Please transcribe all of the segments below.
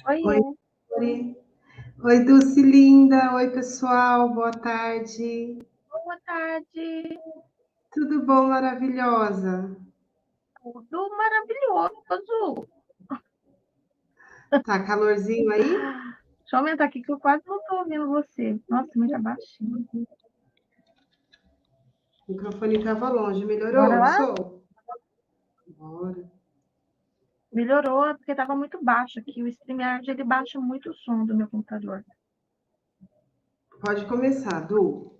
Oiê, Oi, Oi, Oi, Dulce linda. Oi, pessoal. Boa tarde. boa tarde. Tudo bom, maravilhosa? Tudo maravilhoso. Tá calorzinho aí? Deixa eu aumentar aqui que eu quase não estou ouvindo você. Nossa, muito baixinho. O microfone estava longe. Bora Melhorou o lá? som? Bora. Melhorou, porque estava muito baixo aqui. O StreamYard, ele baixa muito o som do meu computador. Pode começar, Du.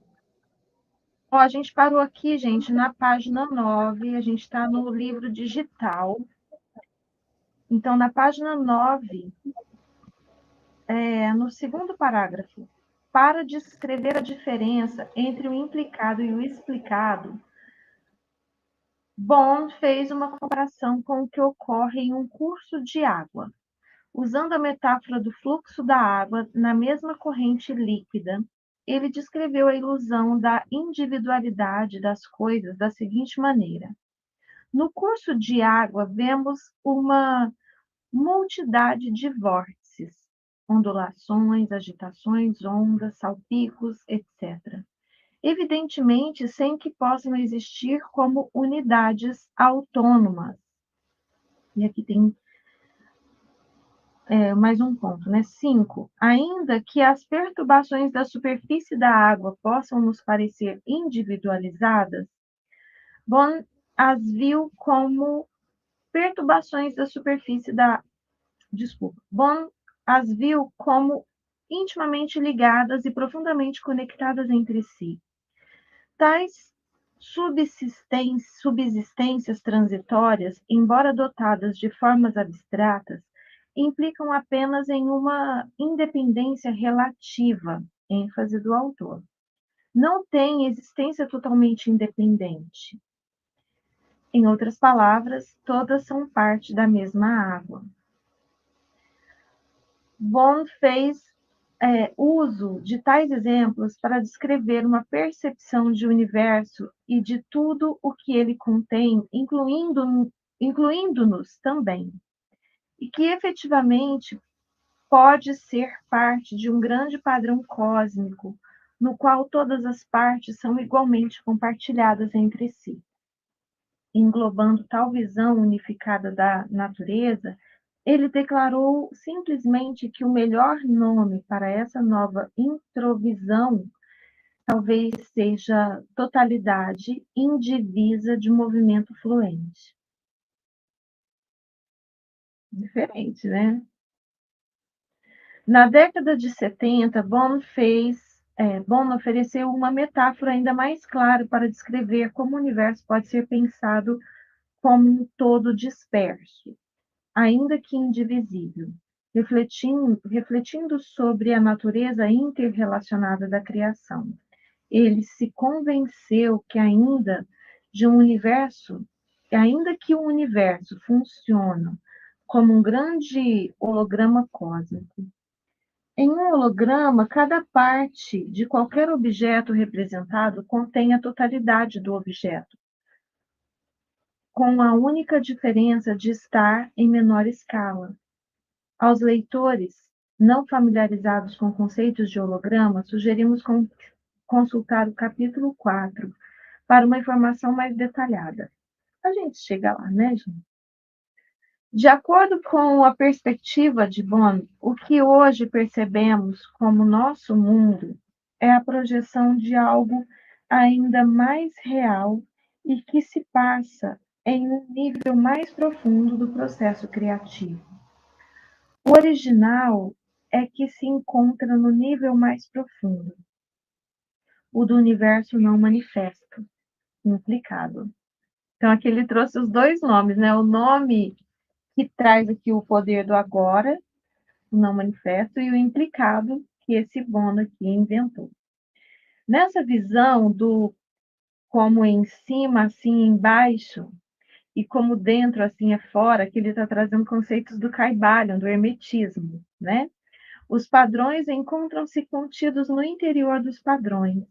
Ó, a gente parou aqui, gente, na página 9. A gente está no livro digital. Então, na página 9, no segundo parágrafo, para descrever a diferença entre o implicado e o explicado, Bond fez uma comparação com o que ocorre em um curso de água. Usando a metáfora do fluxo da água na mesma corrente líquida, ele descreveu a ilusão da individualidade das coisas da seguinte maneira: no curso de água, vemos uma multidade de vórtices, ondulações, agitações, ondas, salpicos, etc. Evidentemente, sem que possam existir como unidades autônomas. E aqui tem mais um ponto, né? 5. Ainda que as perturbações da superfície da água possam nos parecer individualizadas, Bohm as viu como perturbações da superfície da. Desculpa. Bohm as viu como intimamente ligadas e profundamente conectadas entre si. Tais subsistências transitórias, embora dotadas de formas abstratas, implicam apenas em uma independência relativa, ênfase do autor. Não têm existência totalmente independente. Em outras palavras, todas são parte da mesma água. Bond fez uso de tais exemplos para descrever uma percepção de universo e de tudo o que ele contém, incluindo-nos também, e que efetivamente pode ser parte de um grande padrão cósmico, no qual todas as partes são igualmente compartilhadas entre si. Englobando tal visão unificada da natureza, ele declarou simplesmente que o melhor nome para essa nova introvisão talvez seja totalidade indivisa de movimento fluente. Diferente, né? Na década de 70, Bohm ofereceu uma metáfora ainda mais clara para descrever como o universo pode ser pensado como um todo disperso, ainda que indivisível, refletindo sobre a natureza interrelacionada da criação. Ele se convenceu que ainda que o universo funcione como um grande holograma cósmico. Em um holograma, cada parte de qualquer objeto representado contém a totalidade do objeto, com a única diferença de estar em menor escala. Aos leitores não familiarizados com conceitos de holograma, sugerimos consultar o capítulo 4 para uma informação mais detalhada. A gente chega lá, né, gente? De acordo com a perspectiva de Bohm, o que hoje percebemos como nosso mundo é a projeção de algo ainda mais real e que se passa em um nível mais profundo do processo criativo. O original é que se encontra no nível mais profundo, o do universo não manifesto, implicado. Então, aqui ele trouxe os dois nomes, né? O nome que traz aqui o poder do agora, o não manifesto, e o implicado, que esse Bono aqui inventou. Nessa visão do como em cima, assim embaixo, e como dentro, assim é fora, que ele está trazendo conceitos do Caibalion, do hermetismo, né? Os padrões encontram-se contidos no interior dos padrões,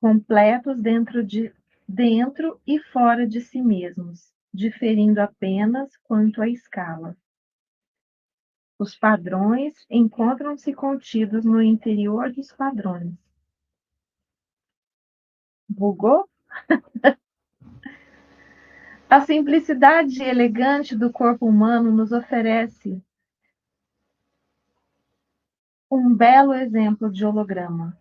completos dentro e fora de si mesmos, diferindo apenas quanto à escala. Os padrões encontram-se contidos no interior dos padrões. Bugou? A simplicidade elegante do corpo humano nos oferece um belo exemplo de holograma,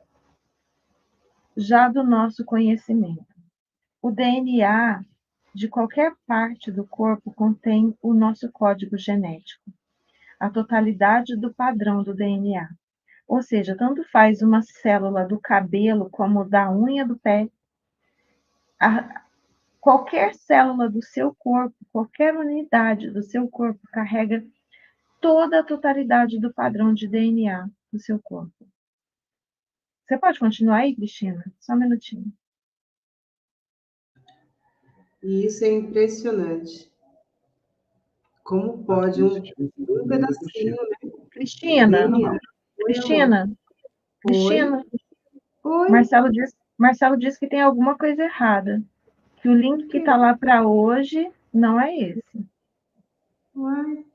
já do nosso conhecimento. O DNA de qualquer parte do corpo contém o nosso código genético, a totalidade do padrão do DNA. Ou seja, tanto faz uma célula do cabelo como da unha do pé, qualquer célula do seu corpo, qualquer unidade do seu corpo carrega toda a totalidade do padrão de DNA do seu corpo. Você pode continuar aí, Cristina? Só um minutinho. E isso é impressionante. Como pode um pedacinho, né? Cristina, DNA. Oi, amor. Cristina, Cristina, Oi. Oi. Marcelo diz que tem alguma coisa errada, que o link que está lá para hoje não é esse. Uai.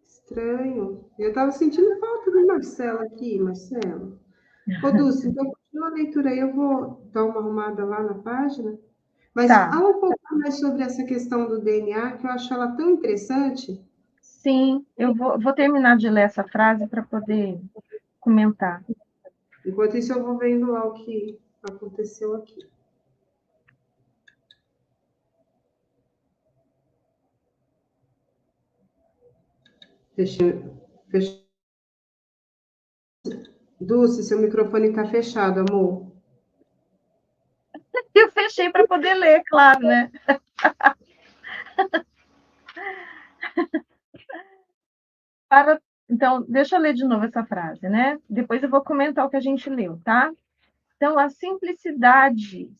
Estranho. Eu estava sentindo falta do Marcelo aqui, Marcelo. Ô, Dulce, então continua a leitura aí, eu vou dar uma arrumada lá na página. Mas Tá. fala um pouco mais sobre essa questão do DNA, que eu acho ela tão interessante. Sim, eu vou terminar de ler essa frase para poder comentar. Enquanto isso, eu vou vendo lá o que aconteceu aqui. Fechou. Dulce, seu microfone está fechado, amor. Eu fechei para poder ler, claro, né? Então, deixa eu ler de novo essa frase, né? Depois eu vou comentar o que a gente leu, tá? Então, a simplicidade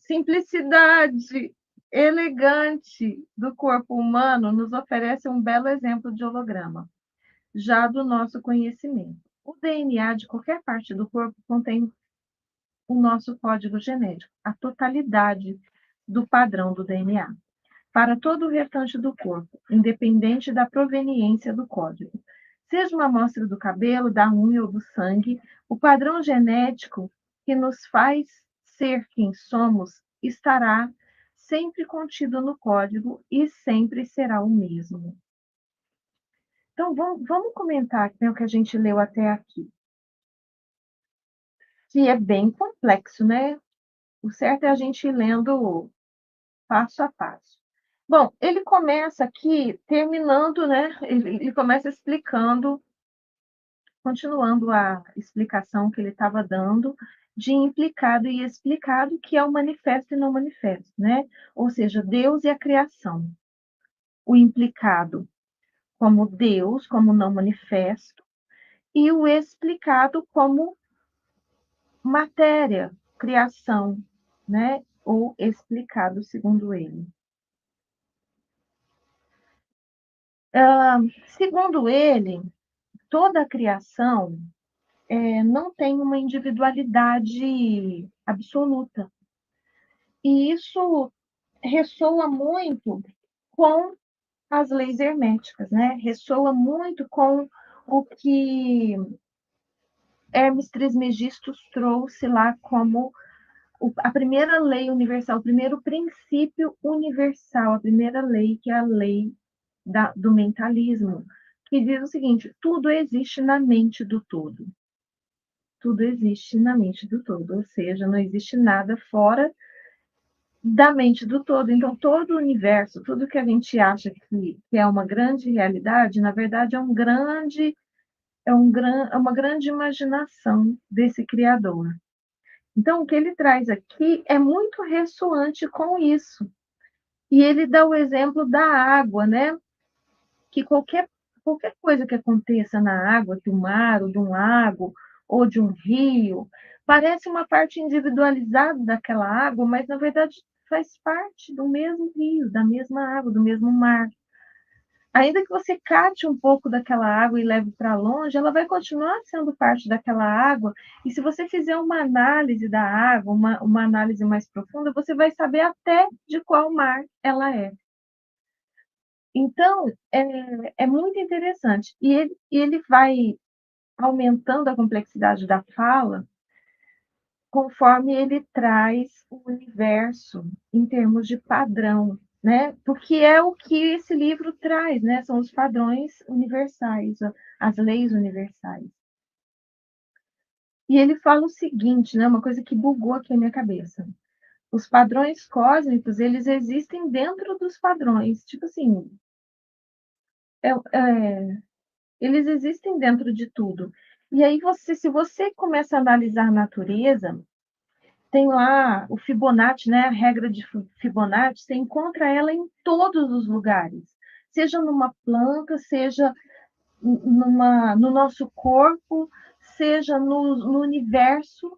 elegante do corpo humano nos oferece um belo exemplo de holograma, já do nosso conhecimento. O DNA de qualquer parte do corpo contém o nosso código genético, a totalidade do padrão do DNA, para todo o restante do corpo, independente da proveniência do código. Seja uma amostra do cabelo, da unha ou do sangue, o padrão genético que nos faz ser quem somos estará sempre contido no código e sempre será o mesmo. Então, vamos comentar o que a gente leu até aqui, que é bem complexo, né? O certo é a gente ir lendo passo a passo. Bom, ele começa aqui terminando, né? Ele começa explicando, continuando a explicação que ele estava dando de implicado e explicado, que é o manifesto e não manifesto, né? Ou seja, Deus e a criação. O implicado como Deus, como não manifesto, e o explicado como matéria, criação, né? Ou explicado segundo ele. Segundo ele, toda a criação não tem uma individualidade absoluta. E isso ressoa muito com as leis herméticas, né? Ressoa muito com o que Hermes Trismegistus trouxe lá como a primeira lei universal, o primeiro princípio universal, a primeira lei, que é a lei do mentalismo, que diz o seguinte: tudo existe na mente do todo. Tudo existe na mente do todo, ou seja, não existe nada fora da mente do todo. Então, todo o universo, tudo que a gente acha que é uma grande realidade, na verdade, é uma grande imaginação desse Criador. Então, o que ele traz aqui é muito ressoante com isso. E ele dá o exemplo da água, né? Que qualquer coisa que aconteça na água, do mar, ou de um lago, ou de um rio, parece uma parte individualizada daquela água, mas na verdade faz parte do mesmo rio, da mesma água, do mesmo mar. Ainda que você cate um pouco daquela água e leve para longe, ela vai continuar sendo parte daquela água. E se você fizer uma análise da água, uma análise mais profunda, você vai saber até de qual mar ela é. Então, é muito interessante. E ele vai aumentando a complexidade da fala conforme ele traz o universo em termos de padrão, né? Porque é o que esse livro traz, né? São os padrões universais, as leis universais. E ele fala o seguinte, né? Uma coisa que bugou aqui a minha cabeça. Os padrões cósmicos, eles existem dentro dos padrões. Tipo assim, é, é, eles existem dentro de tudo. E aí, se você começa a analisar a natureza, tem lá o Fibonacci, né? A regra de Fibonacci, você encontra ela em todos os lugares. Seja numa planta, seja no nosso corpo, seja no universo.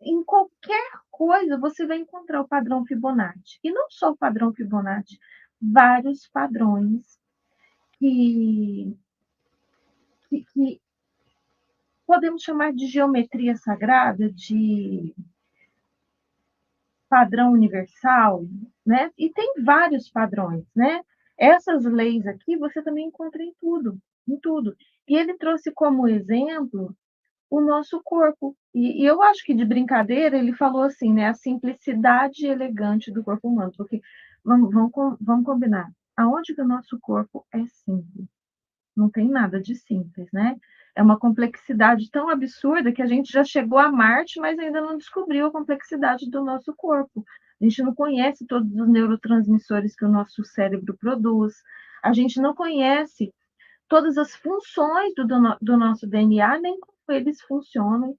Em qualquer coisa você vai encontrar o padrão Fibonacci. E não só o padrão Fibonacci, vários padrões que, que podemos chamar de geometria sagrada, de padrão universal, né? E tem vários padrões, né? Essas leis aqui você também encontra em tudo, em tudo. E ele trouxe como exemplo o nosso corpo. E eu acho que de brincadeira ele falou assim, né? A simplicidade elegante do corpo humano, porque vamos combinar. Aonde que o nosso corpo é simples? Não tem nada de simples, né? É uma complexidade tão absurda que a gente já chegou a Marte, mas ainda não descobriu a complexidade do nosso corpo. A gente não conhece todos os neurotransmissores que o nosso cérebro produz. A gente não conhece todas as funções do nosso DNA, nem como eles funcionam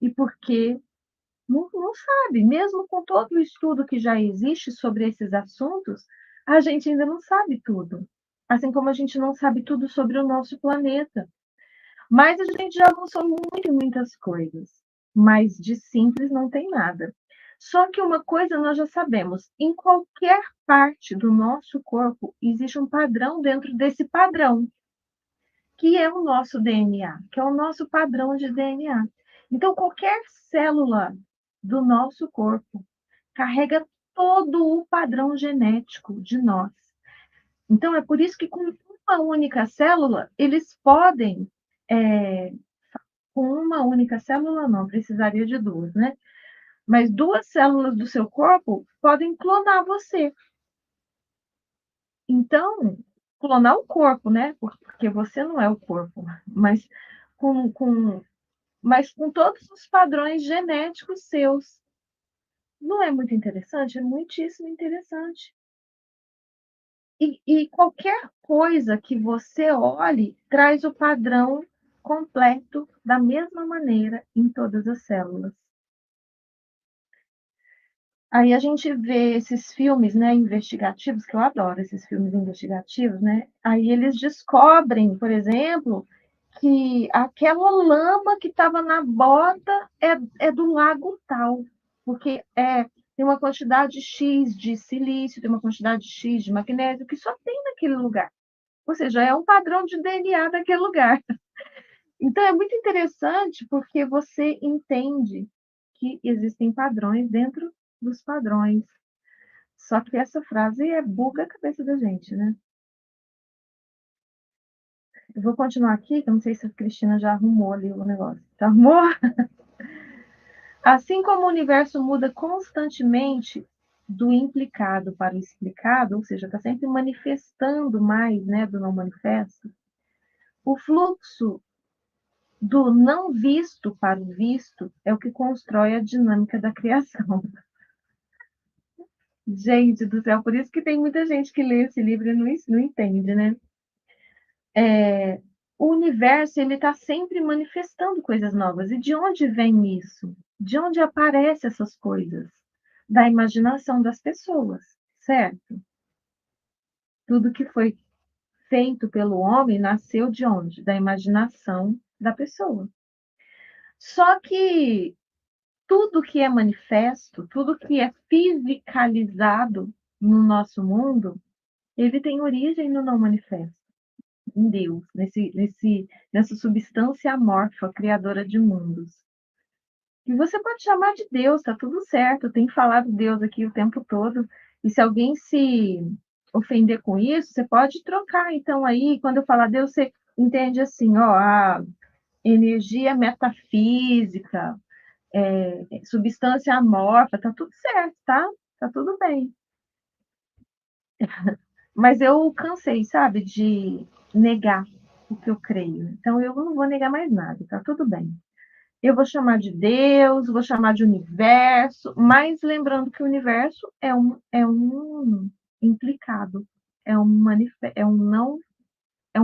e por que. Não sabe. Mesmo com todo o estudo que já existe sobre esses assuntos, a gente ainda não sabe tudo. Assim como a gente não sabe tudo sobre o nosso planeta. Mas a gente já avançou muito em muitas coisas. Mas de simples não tem nada. Só que uma coisa nós já sabemos: em qualquer parte do nosso corpo existe um padrão dentro desse padrão, que é o nosso DNA, que é o nosso padrão de DNA. Então, qualquer célula do nosso corpo carrega todo o padrão genético de nós. Então, é por isso que com uma única célula, eles podem, é, com uma única célula, não, precisaria de duas, né? Mas duas células do seu corpo podem clonar você. Então, clonar o corpo, né? Porque você não é o corpo, mas mas com todos os padrões genéticos seus. Não é muito interessante? É muitíssimo interessante. E qualquer coisa que você olhe traz o padrão completo da mesma maneira em todas as células. Aí a gente vê esses filmes, né, investigativos, que eu adoro esses filmes investigativos, né? Aí eles descobrem, por exemplo, que aquela lama que estava na bota é do lago tal, porque tem uma quantidade X de silício, tem uma quantidade X de magnésio que só tem naquele lugar. Ou seja, é um padrão de DNA daquele lugar. Então é muito interessante porque você entende que existem padrões dentro dos padrões. Só que essa frase buga a cabeça da gente, né? Eu vou continuar aqui, que eu não sei se a Cristina já arrumou ali o negócio. Já arrumou? Assim como o universo muda constantemente do implicado para o explicado, ou seja, está sempre manifestando mais, né, do não manifesto, o fluxo do não visto para o visto é o que constrói a dinâmica da criação. Gente do céu, por isso que tem muita gente que lê esse livro e não entende, né? O universo ele está sempre manifestando coisas novas. E de onde vem isso? De onde aparecem essas coisas? Da imaginação das pessoas, certo? Tudo que foi feito pelo homem nasceu de onde? Da imaginação da pessoa. Só que tudo que é manifesto, tudo que é fisicalizado no nosso mundo, ele tem origem no não manifesto, em Deus, nessa substância amorfa, criadora de mundos. E você pode chamar de Deus, tá tudo certo. Eu tenho falado Deus aqui o tempo todo. E se alguém ofender com isso, você pode trocar. Então, aí, quando eu falar Deus, você entende assim, ó, a energia metafísica, substância amorfa, tá tudo certo, tá? Tá tudo bem. Mas eu cansei, sabe, de negar o que eu creio. Então, eu não vou negar mais nada, tá tudo bem. Eu vou chamar de Deus, vou chamar de universo, mas lembrando que o universo é um implicado, é um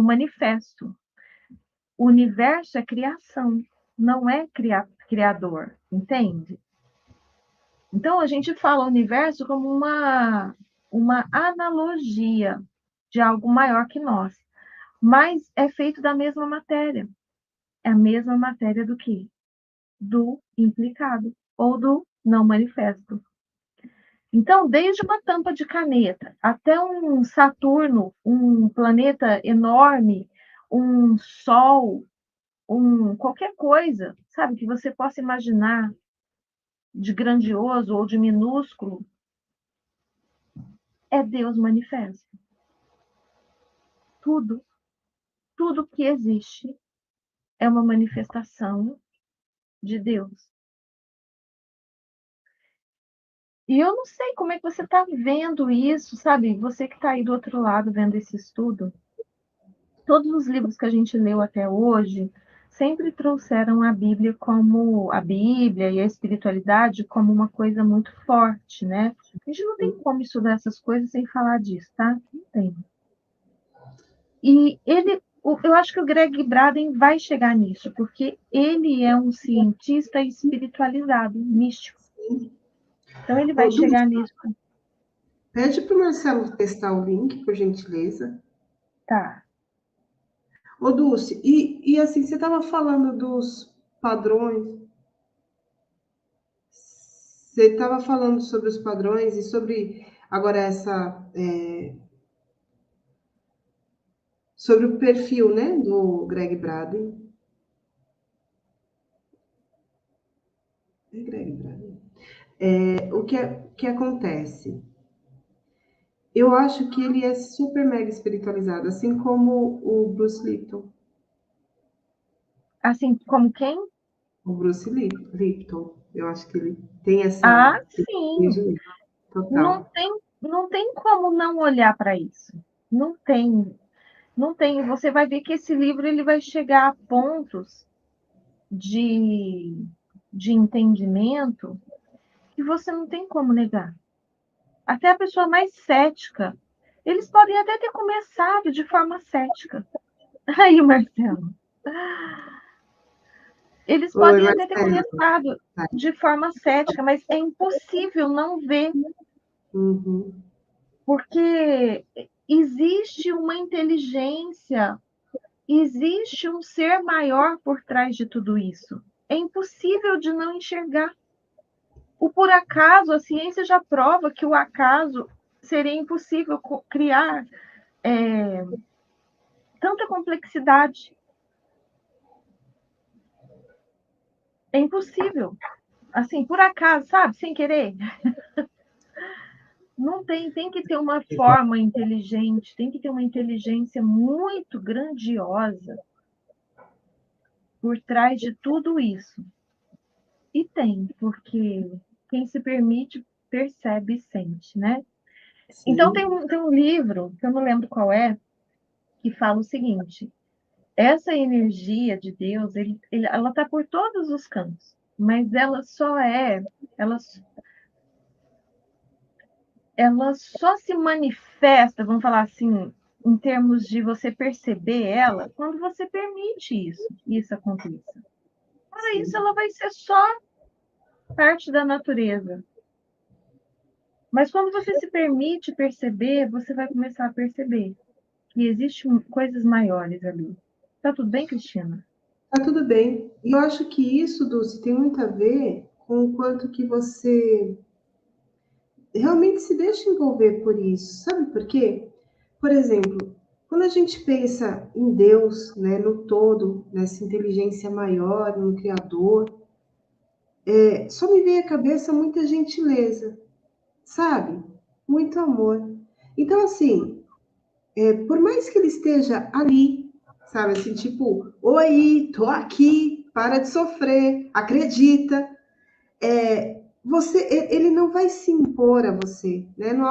manifesto. O universo é criação, não é criador, entende? Então a gente fala o universo como uma analogia de algo maior que nós, mas é feito da mesma matéria. É a mesma matéria do que? Do implicado ou do não manifesto. Então, desde uma tampa de caneta até um Saturno, um planeta enorme, um Sol, qualquer coisa, sabe, que você possa imaginar de grandioso ou de minúsculo, é Deus manifesto. Tudo, tudo que existe é uma manifestação de Deus. E eu não sei como é que você está vendo isso, sabe? Você que está aí do outro lado vendo esse estudo, todos os livros que a gente leu até hoje sempre trouxeram a Bíblia e a espiritualidade como uma coisa muito forte, né? A gente não tem como estudar essas coisas sem falar disso, tá? Não tem. E eu acho que o Greg Braden vai chegar nisso, porque ele é um cientista espiritualizado, místico. Então ele vai Ô, Dulce, chegar nisso. pede para o Marcelo testar o link, por gentileza. Tá. Ô, Dulce, e assim, você estava falando dos padrões, você estava falando sobre os padrões e sobre agora sobre o perfil, né, do Greg Braden. É Greg Braden. O que acontece? Eu acho que ele é super mega espiritualizado, assim como o Bruce Lipton. Assim como quem? O Bruce Lipton. Eu acho que ele tem Ah, esse sim. nível Não total. tem, não tem como não olhar para isso. Não tem, não tem. Você vai ver que esse livro ele vai chegar a pontos de, de entendimento que você não tem como negar. Até a pessoa mais cética, eles podem até ter começado de forma cética. Aí, Marcelo, eles Oi, podem até ter Marcelo. começado de forma cética, mas é impossível não ver, Uhum. porque existe uma inteligência, existe um ser maior por trás de tudo isso. É impossível de não enxergar. O por acaso, a ciência já prova que o acaso seria impossível criar tanta complexidade. É impossível. Assim, por acaso, sabe? Sem querer. Não tem que ter uma forma inteligente, tem que ter uma inteligência muito grandiosa por trás de tudo isso. E tem, porque quem se permite percebe e sente, né? Então Sim. tem um livro, que eu não lembro qual é, que fala o seguinte: essa energia de Deus, ela está por todos os cantos, mas ela só se manifesta, vamos falar assim, em termos de você perceber ela, quando você permite isso aconteça. Para isso, ela vai ser só parte da natureza. Mas quando você se permite perceber, você vai começar a perceber que existem coisas maiores ali. Tá tudo bem, Cristina? Tá tudo bem. E eu acho que isso, Dulce, tem muito a ver com o quanto que você realmente se deixa envolver por isso. Sabe por quê? Por exemplo, quando a gente pensa em Deus, né, no todo, nessa inteligência maior, no Criador, só me vem à cabeça muita gentileza, sabe? Muito amor. Então, assim, por mais que ele esteja ali, sabe, assim, tipo, oi, tô aqui, para de sofrer, acredita, ele não vai se impor a você, né? Não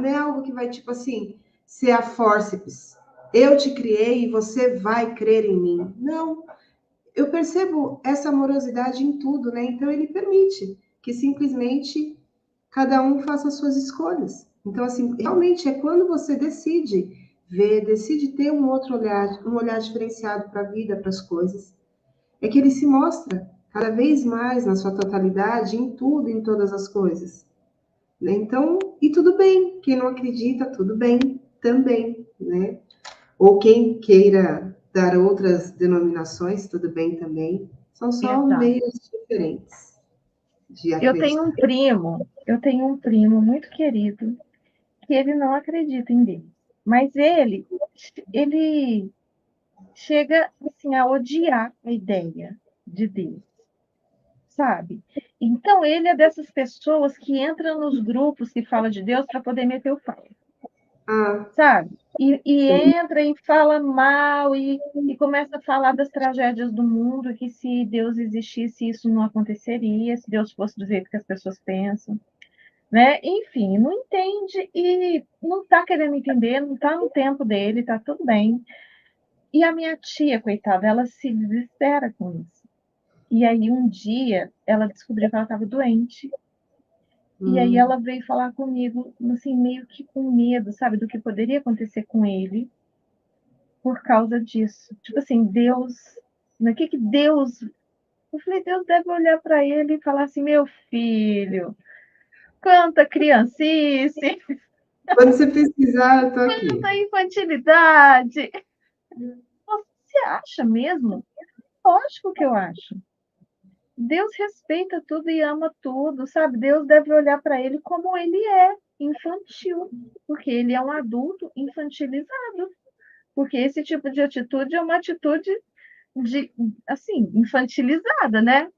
é algo que vai, tipo assim, ser a forceps. Eu te criei e você vai crer em mim. Não, eu percebo essa amorosidade em tudo, né? Então ele permite que simplesmente cada um faça as suas escolhas. Então, assim, realmente é quando você decide ver, decide ter um olhar diferenciado para a vida, para as coisas, é que ele se mostra cada vez mais na sua totalidade, em tudo, em todas as coisas. Né? Então, e tudo bem, quem não acredita, tudo bem também, né? Ou quem queira dar outras denominações, tudo bem também. São só Exato. meios diferentes de acreditar. Eu tenho um primo muito querido que ele não acredita em Deus, mas ele chega assim a odiar a ideia de Deus, sabe? Então ele é dessas pessoas que entram nos grupos que fala de Deus para poder meter o pau, Ah, sabe? E sim. entra e fala mal e começa a falar das tragédias do mundo, que se Deus existisse isso não aconteceria, se Deus fosse do jeito que as pessoas pensam, né? Enfim, não entende e não está querendo entender, não está no tempo dele, está tudo bem. E a minha tia, coitada, ela se desespera com isso. E aí um dia ela descobriu que ela estava doente. E aí Hum. ela veio falar comigo, assim, meio que com medo, sabe, do que poderia acontecer com ele por causa disso. Tipo assim, Deus, o que Deus... Eu falei, Deus deve olhar para ele e falar assim, meu filho, quanta criancice, Quando você pesquisar, eu tô aqui. quanta infantilidade. Você acha mesmo? Lógico que eu acho. Deus respeita tudo e ama tudo, sabe? Deus deve olhar para ele como ele é, infantil, porque ele é um adulto infantilizado. Porque esse tipo de atitude é uma atitude de, assim, infantilizada, né?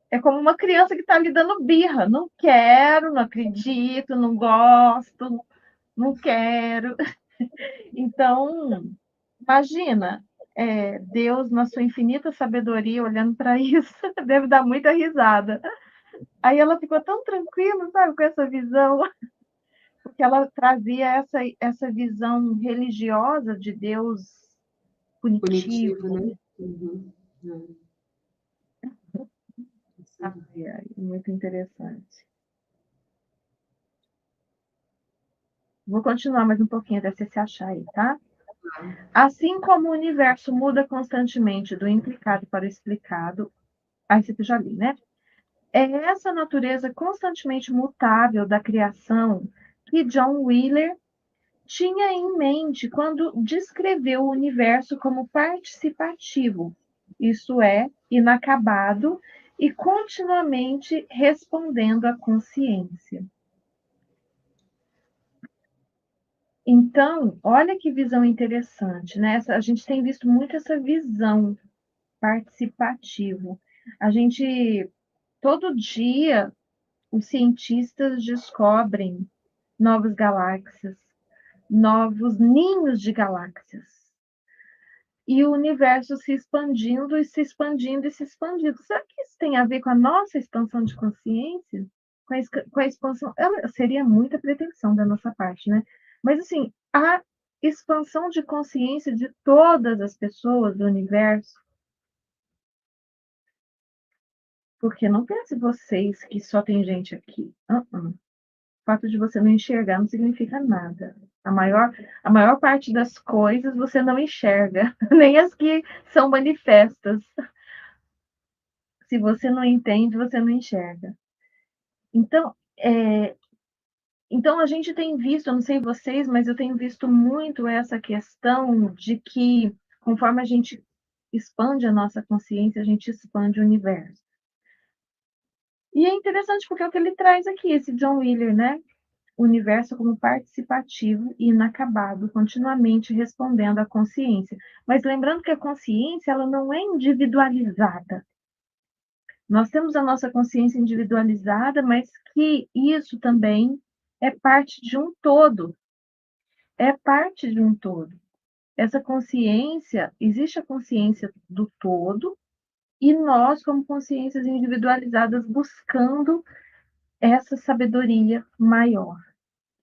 É como uma criança que está lhe dando birra. Não quero, não acredito, não gosto, não quero. Então, imagina, Deus, na sua infinita sabedoria, olhando para isso, deve dar muita risada. Aí ela ficou tão tranquila, sabe, com essa visão, porque ela trazia essa visão religiosa de Deus Punitivo, punitivo. né? Uhum. Sim. Ai, ai, muito interessante. Vou continuar mais um pouquinho até você se achar aí, tá? Assim como o universo muda constantemente do implicado para o explicado, aí você já li, né? É essa natureza constantemente mutável da criação que John Wheeler tinha em mente quando descreveu o universo como participativo, isso é, inacabado e continuamente respondendo à consciência. Então, olha que visão interessante, né? A gente tem visto muito essa visão participativa. A gente, todo dia, os cientistas descobrem novas galáxias, novos ninhos de galáxias. E o universo se expandindo e se expandindo e se expandindo. Será que isso tem a ver com a nossa expansão de consciência? Com a expansão. Seria muita pretensão da nossa parte, né? Mas, assim, a expansão de consciência de todas as pessoas do universo. Porque não pense vocês que só tem gente aqui. O fato de você não enxergar não significa nada. A maior parte das coisas você não enxerga, nem as que são manifestas. Se você não entende, você não enxerga. Então, então a gente tem visto, eu não sei vocês, mas eu tenho visto muito essa questão de que conforme a gente expande a nossa consciência, a gente expande o universo. E é interessante porque é o que ele traz aqui, esse John Wheeler, né? O universo como participativo e inacabado, continuamente respondendo à consciência. Mas lembrando que a consciência ela não é individualizada. Nós temos a nossa consciência individualizada, mas que isso também é parte de um todo. É parte de um todo. Essa consciência, existe a consciência do todo, e nós, como consciências individualizadas, buscando essa sabedoria maior.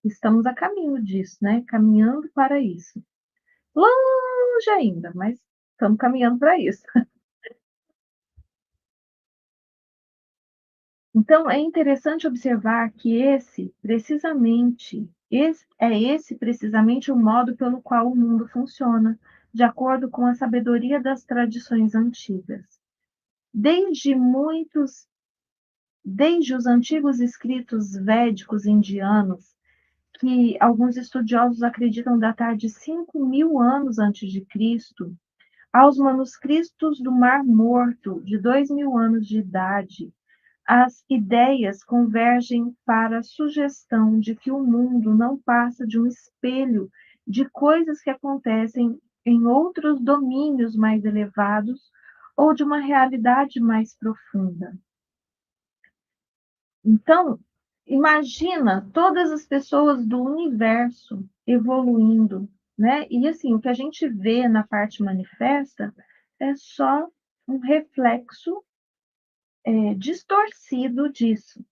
Estamos a caminho disso, né? Caminhando para isso. Longe ainda, mas estamos caminhando para isso. Então, é interessante observar que esse precisamente o modo pelo qual o mundo funciona, de acordo com a sabedoria das tradições antigas. Desde muitos, desde os antigos escritos védicos indianos, que alguns estudiosos acreditam datar de 5.000 anos antes de Cristo, aos manuscritos do Mar Morto, de 2.000 anos de idade, as ideias convergem para a sugestão de que o mundo não passa de um espelho de coisas que acontecem em outros domínios mais elevados ou de uma realidade mais profunda. Então, imagina todas as pessoas do universo evoluindo, né? E assim, o que a gente vê na parte manifesta é só um reflexo distorcido disso.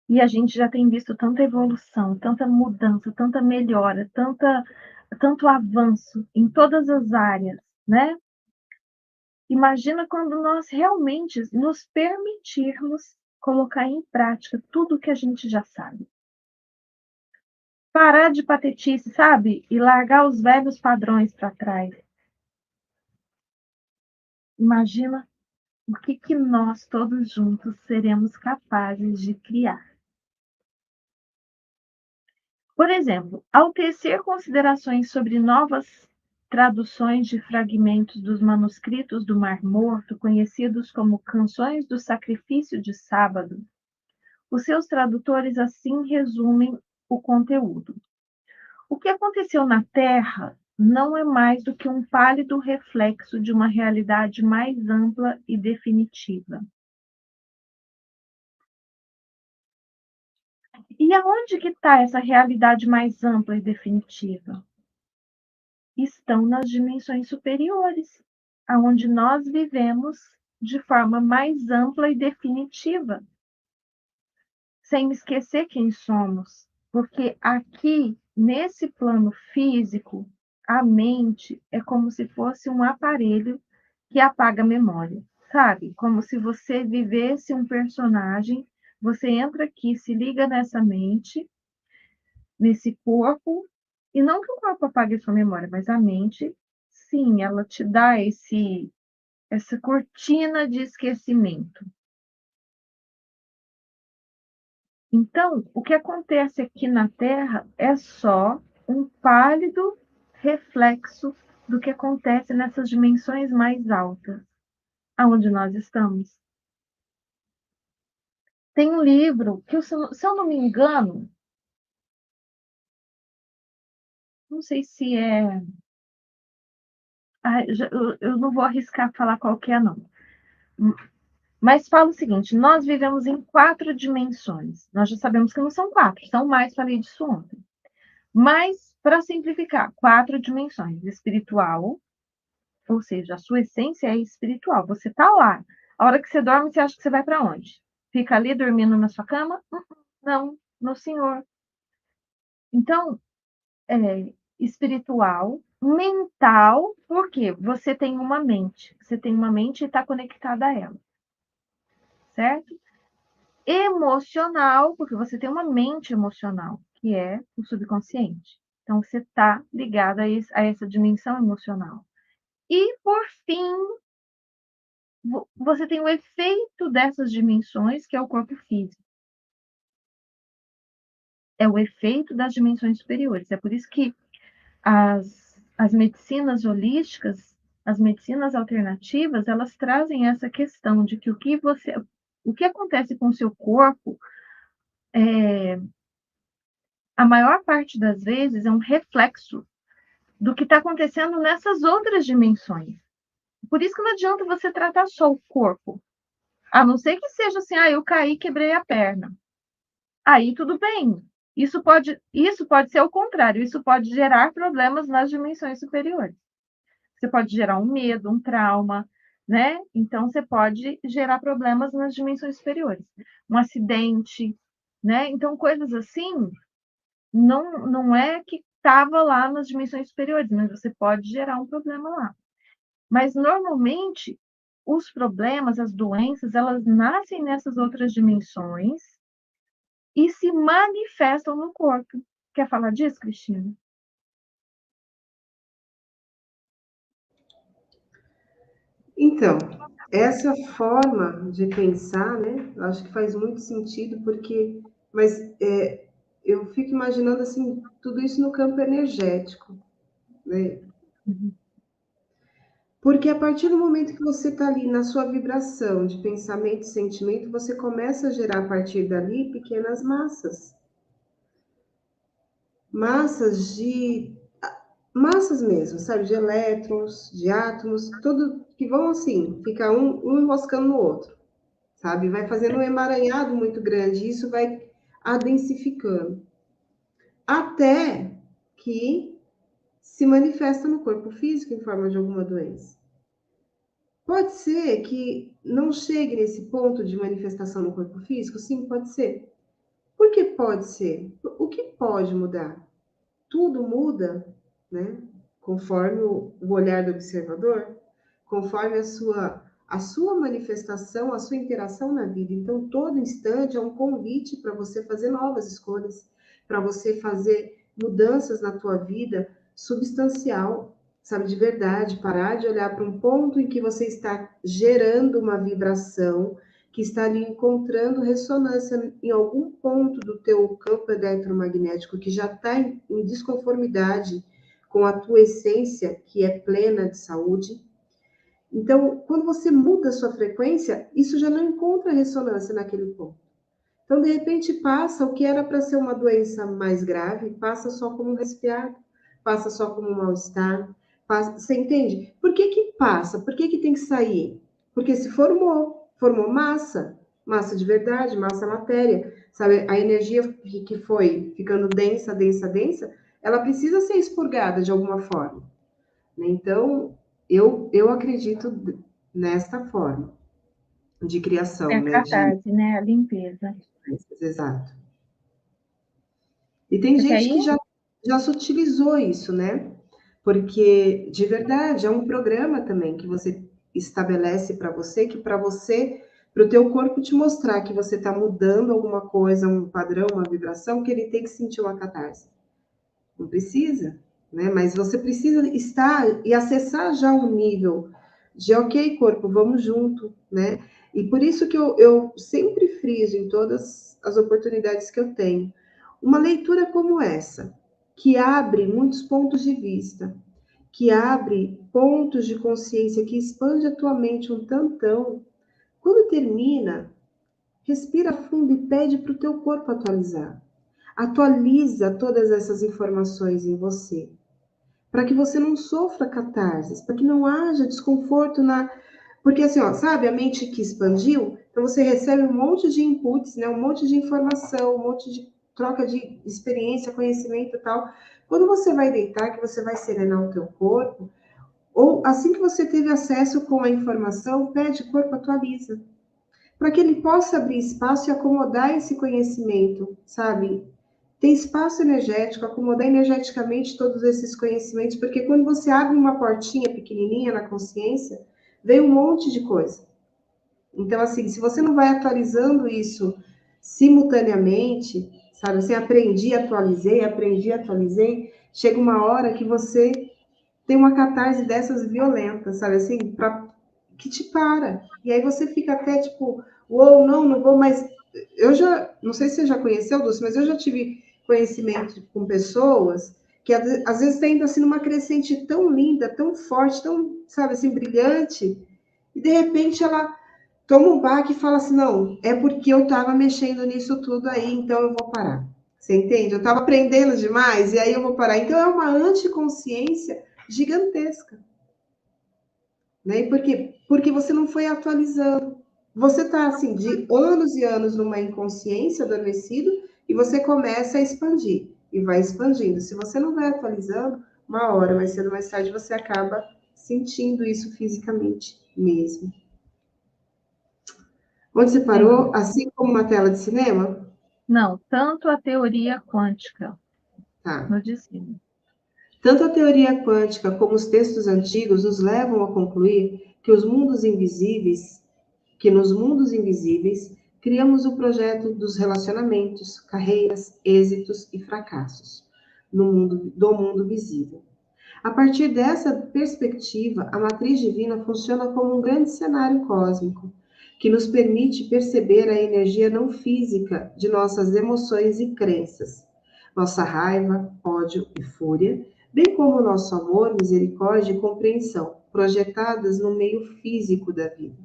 E a gente já tem visto tanta evolução, tanta mudança, tanta melhora, tanto avanço em todas as áreas, né? Imagina quando nós realmente nos permitirmos colocar em prática tudo o que a gente já sabe. Parar de patetice, sabe? E largar os velhos padrões para trás. Imagina o que nós todos juntos seremos capazes de criar. Por exemplo, ao tecer considerações sobre novas traduções de fragmentos dos manuscritos do Mar Morto, conhecidos como Canções do Sacrifício de Sábado, os seus tradutores assim resumem o conteúdo. O que aconteceu na Terra não é mais do que um pálido reflexo de uma realidade mais ampla e definitiva. E aonde que está essa realidade mais ampla e definitiva? Estão nas dimensões superiores, aonde nós vivemos de forma mais ampla e definitiva, sem esquecer quem somos, porque aqui, nesse plano físico, a mente é como se fosse um aparelho que apaga a memória, sabe? Como se você vivesse um personagem, você entra aqui, se liga nessa mente, nesse corpo, e não que o corpo apague a sua memória, mas a mente, sim, ela te dá essa cortina de esquecimento. Então, o que acontece aqui na Terra é só um pálido reflexo do que acontece nessas dimensões mais altas, aonde nós estamos. Tem um livro que, se eu não me engano, não sei se é. Eu não vou arriscar falar qual que é, não. Mas fala o seguinte: nós vivemos em 4 dimensões. Nós já sabemos que não são 4, são mais, falei disso ontem. Mas, para simplificar, 4 dimensões: espiritual, ou seja, a sua essência é espiritual. Você está lá. A hora que você dorme, você acha que você vai para onde? Fica ali dormindo na sua cama? Não, no Senhor. Então, espiritual, mental, porque você tem uma mente. Você tem uma mente e está conectada a ela, certo? Emocional, porque você tem uma mente emocional, que é o subconsciente. Então, você está ligado a essa dimensão emocional. E, por fim, você tem o efeito dessas dimensões, que é o corpo físico. É o efeito das dimensões superiores. É por isso que as medicinas holísticas, as medicinas alternativas, elas trazem essa questão de que o que acontece com o seu corpo, a maior parte das vezes é um reflexo do que está acontecendo nessas outras dimensões. Por isso que não adianta você tratar só o corpo. A não ser que seja assim, eu caí e quebrei a perna. Aí tudo bem, Isso pode ser o contrário, isso pode gerar problemas nas dimensões superiores. Você pode gerar um medo, um trauma, né? Então, você pode gerar problemas nas dimensões superiores. Um acidente, né? Então, coisas assim, não é que estava lá nas dimensões superiores, mas você pode gerar um problema lá. Mas, normalmente, os problemas, as doenças, elas nascem nessas outras dimensões e se manifestam no corpo. Quer falar disso, Cristina? Então, essa forma de pensar, né, eu acho que faz muito sentido, porque, mas eu fico imaginando assim, tudo isso no campo energético, né? Uhum. Porque a partir do momento que você está ali na sua vibração de pensamento e sentimento, você começa a gerar a partir dali pequenas massas. Massas de massas mesmo, sabe? De elétrons, de átomos, tudo que vão assim, ficar um enroscando no outro, sabe? Vai fazendo um emaranhado muito grande, e isso vai adensificando. Até que se manifesta no corpo físico em forma de alguma doença. Pode ser que não chegue nesse ponto de manifestação no corpo físico? Sim, pode ser. Por que pode ser? O que pode mudar? Tudo muda, né? Conforme o olhar do observador, conforme a sua manifestação, a sua interação na vida. Então, todo instante é um convite para você fazer novas escolhas, para você fazer mudanças na tua vida substancial, sabe, de verdade, parar de olhar para um ponto em que você está gerando uma vibração, que está ali encontrando ressonância em algum ponto do teu campo eletromagnético que já está em desconformidade com a tua essência, que é plena de saúde. Então, quando você muda a sua frequência, isso já não encontra ressonância naquele ponto. Então, de repente, passa o que era para ser uma doença mais grave, passa só como um resfriado, passa só como um mal-estar. Você entende? Por que que passa? Por que que tem que sair? Porque se formou massa, massa de verdade, massa matéria, sabe? A energia que foi ficando densa, densa, densa, ela precisa ser expurgada de alguma forma, né? Então, eu acredito nesta forma de É criação, a né? De catarse, né? A limpeza. exato. E tem Porque gente aí que já sutilizou isso, né? Porque, de verdade, é um programa também que você estabelece para você, para o teu corpo te mostrar que você está mudando alguma coisa, um padrão, uma vibração, que ele tem que sentir uma catarse. Não precisa, né? Mas você precisa estar e acessar já um nível de, ok, corpo, vamos junto, né? E por isso que eu sempre friso em todas as oportunidades que eu tenho. Uma leitura como essa, que abre muitos pontos de vista, que abre pontos de consciência, que expande a tua mente um tantão. Quando termina, respira fundo e pede para o teu corpo atualizar. Atualiza todas essas informações em você, para que você não sofra catarses, para que não haja desconforto na. Porque assim, ó, sabe, a mente que expandiu, então você recebe um monte de inputs, né, um monte de informação, um monte de troca de experiência, conhecimento e tal. Quando você vai deitar, que você vai serenar o teu corpo, ou assim que você teve acesso com a informação, pede, corpo, atualiza. Para que ele possa abrir espaço e acomodar esse conhecimento, sabe? Ter espaço energético, acomodar energeticamente todos esses conhecimentos, porque quando você abre uma portinha pequenininha na consciência, vem um monte de coisa. Então, assim, se você não vai atualizando isso simultaneamente, sabe, assim, aprendi, atualizei, chega uma hora que você tem uma catarse dessas violentas, sabe, assim, que te para. E aí você fica até tipo, uou, não vou mais. Eu já, não sei se você já conheceu, Dulce, mas eu já tive conhecimento com pessoas que às vezes tem indo assim numa crescente tão linda, tão forte, tão, sabe, assim, brilhante, e de repente ela toma um baque e fala assim: não, é porque eu estava mexendo nisso tudo aí, então eu vou parar. Você entende? Eu estava aprendendo demais e aí eu vou parar. Então é uma anticonsciência gigantesca, né? E por quê? Porque você não foi atualizando. Você está assim de anos e anos numa inconsciência adormecido e você começa a expandir, e vai expandindo. Se você não vai atualizando, uma hora, mais cedo ou mais tarde, você acaba sentindo isso fisicamente mesmo. Onde você parou? Assim como uma tela de cinema? Não, tanto a teoria quântica, Tá. no de cima. Tanto a teoria quântica como os textos antigos nos levam a concluir que nos mundos invisíveis criamos o projeto dos relacionamentos, carreiras, êxitos e fracassos do mundo visível. A partir dessa perspectiva, a matriz divina funciona como um grande cenário cósmico, que nos permite perceber a energia não física de nossas emoções e crenças, nossa raiva, ódio e fúria, bem como nosso amor, misericórdia e compreensão, projetadas no meio físico da vida.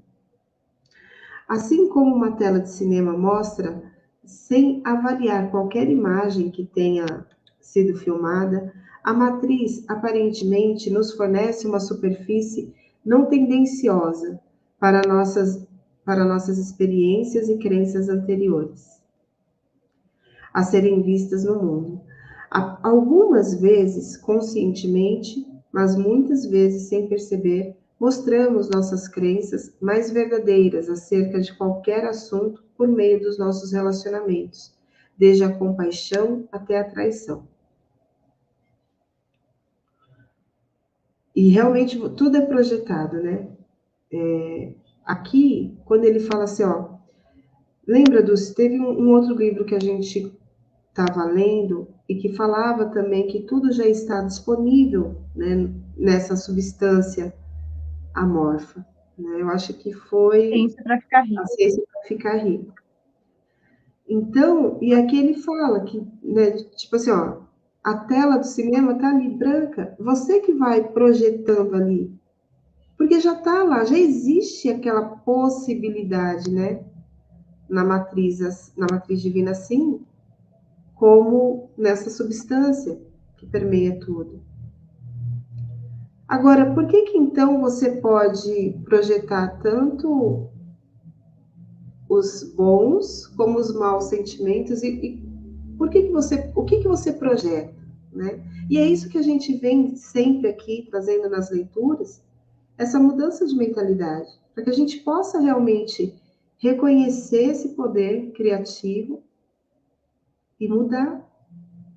Assim como uma tela de cinema mostra, sem avaliar qualquer imagem que tenha sido filmada, a matriz aparentemente nos fornece uma superfície não tendenciosa para nossas experiências e crenças anteriores a serem vistas no mundo. Algumas vezes conscientemente, mas muitas vezes sem perceber, mostramos nossas crenças mais verdadeiras acerca de qualquer assunto por meio dos nossos relacionamentos, desde a compaixão até a traição. E realmente tudo é projetado, né? Aqui, quando ele fala assim, ó, teve um outro livro que a gente estava lendo e que falava também que tudo já está disponível, né, nessa substância amorfa. Né? Eu acho que foi Ciência para ficar rico. a ciência para ficar rico. Então, e aqui ele fala que, né, tipo assim, ó, a tela do cinema tá ali branca, você que vai projetando ali, porque já tá lá, já existe aquela possibilidade, né, na matriz divina, sim, como nessa substância que permeia tudo. Agora, por que então você pode projetar tanto os bons como os maus sentimentos e o que você projeta, né? E é isso que a gente vem sempre aqui trazendo nas leituras, essa mudança de mentalidade, para que a gente possa realmente reconhecer esse poder criativo e mudar,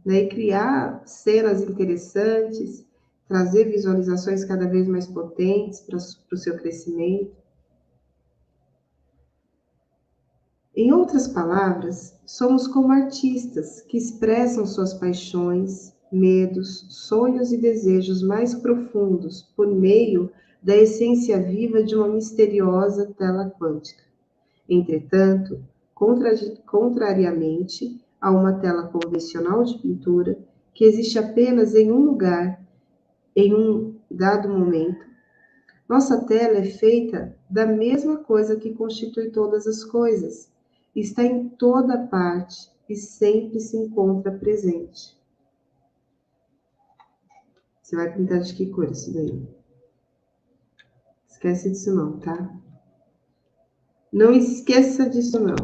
né? E criar cenas interessantes, trazer visualizações cada vez mais potentes para o seu crescimento. Em outras palavras, somos como artistas que expressam suas paixões, medos, sonhos e desejos mais profundos por meio da essência viva de uma misteriosa tela quântica. Entretanto, contrariamente a uma tela convencional de pintura, que existe apenas em um lugar, em um dado momento, nossa tela é feita da mesma coisa que constitui todas as coisas. Está em toda parte e sempre se encontra presente. Você vai pintar de que cor isso daí? Esquece disso não, tá? Não esqueça disso não.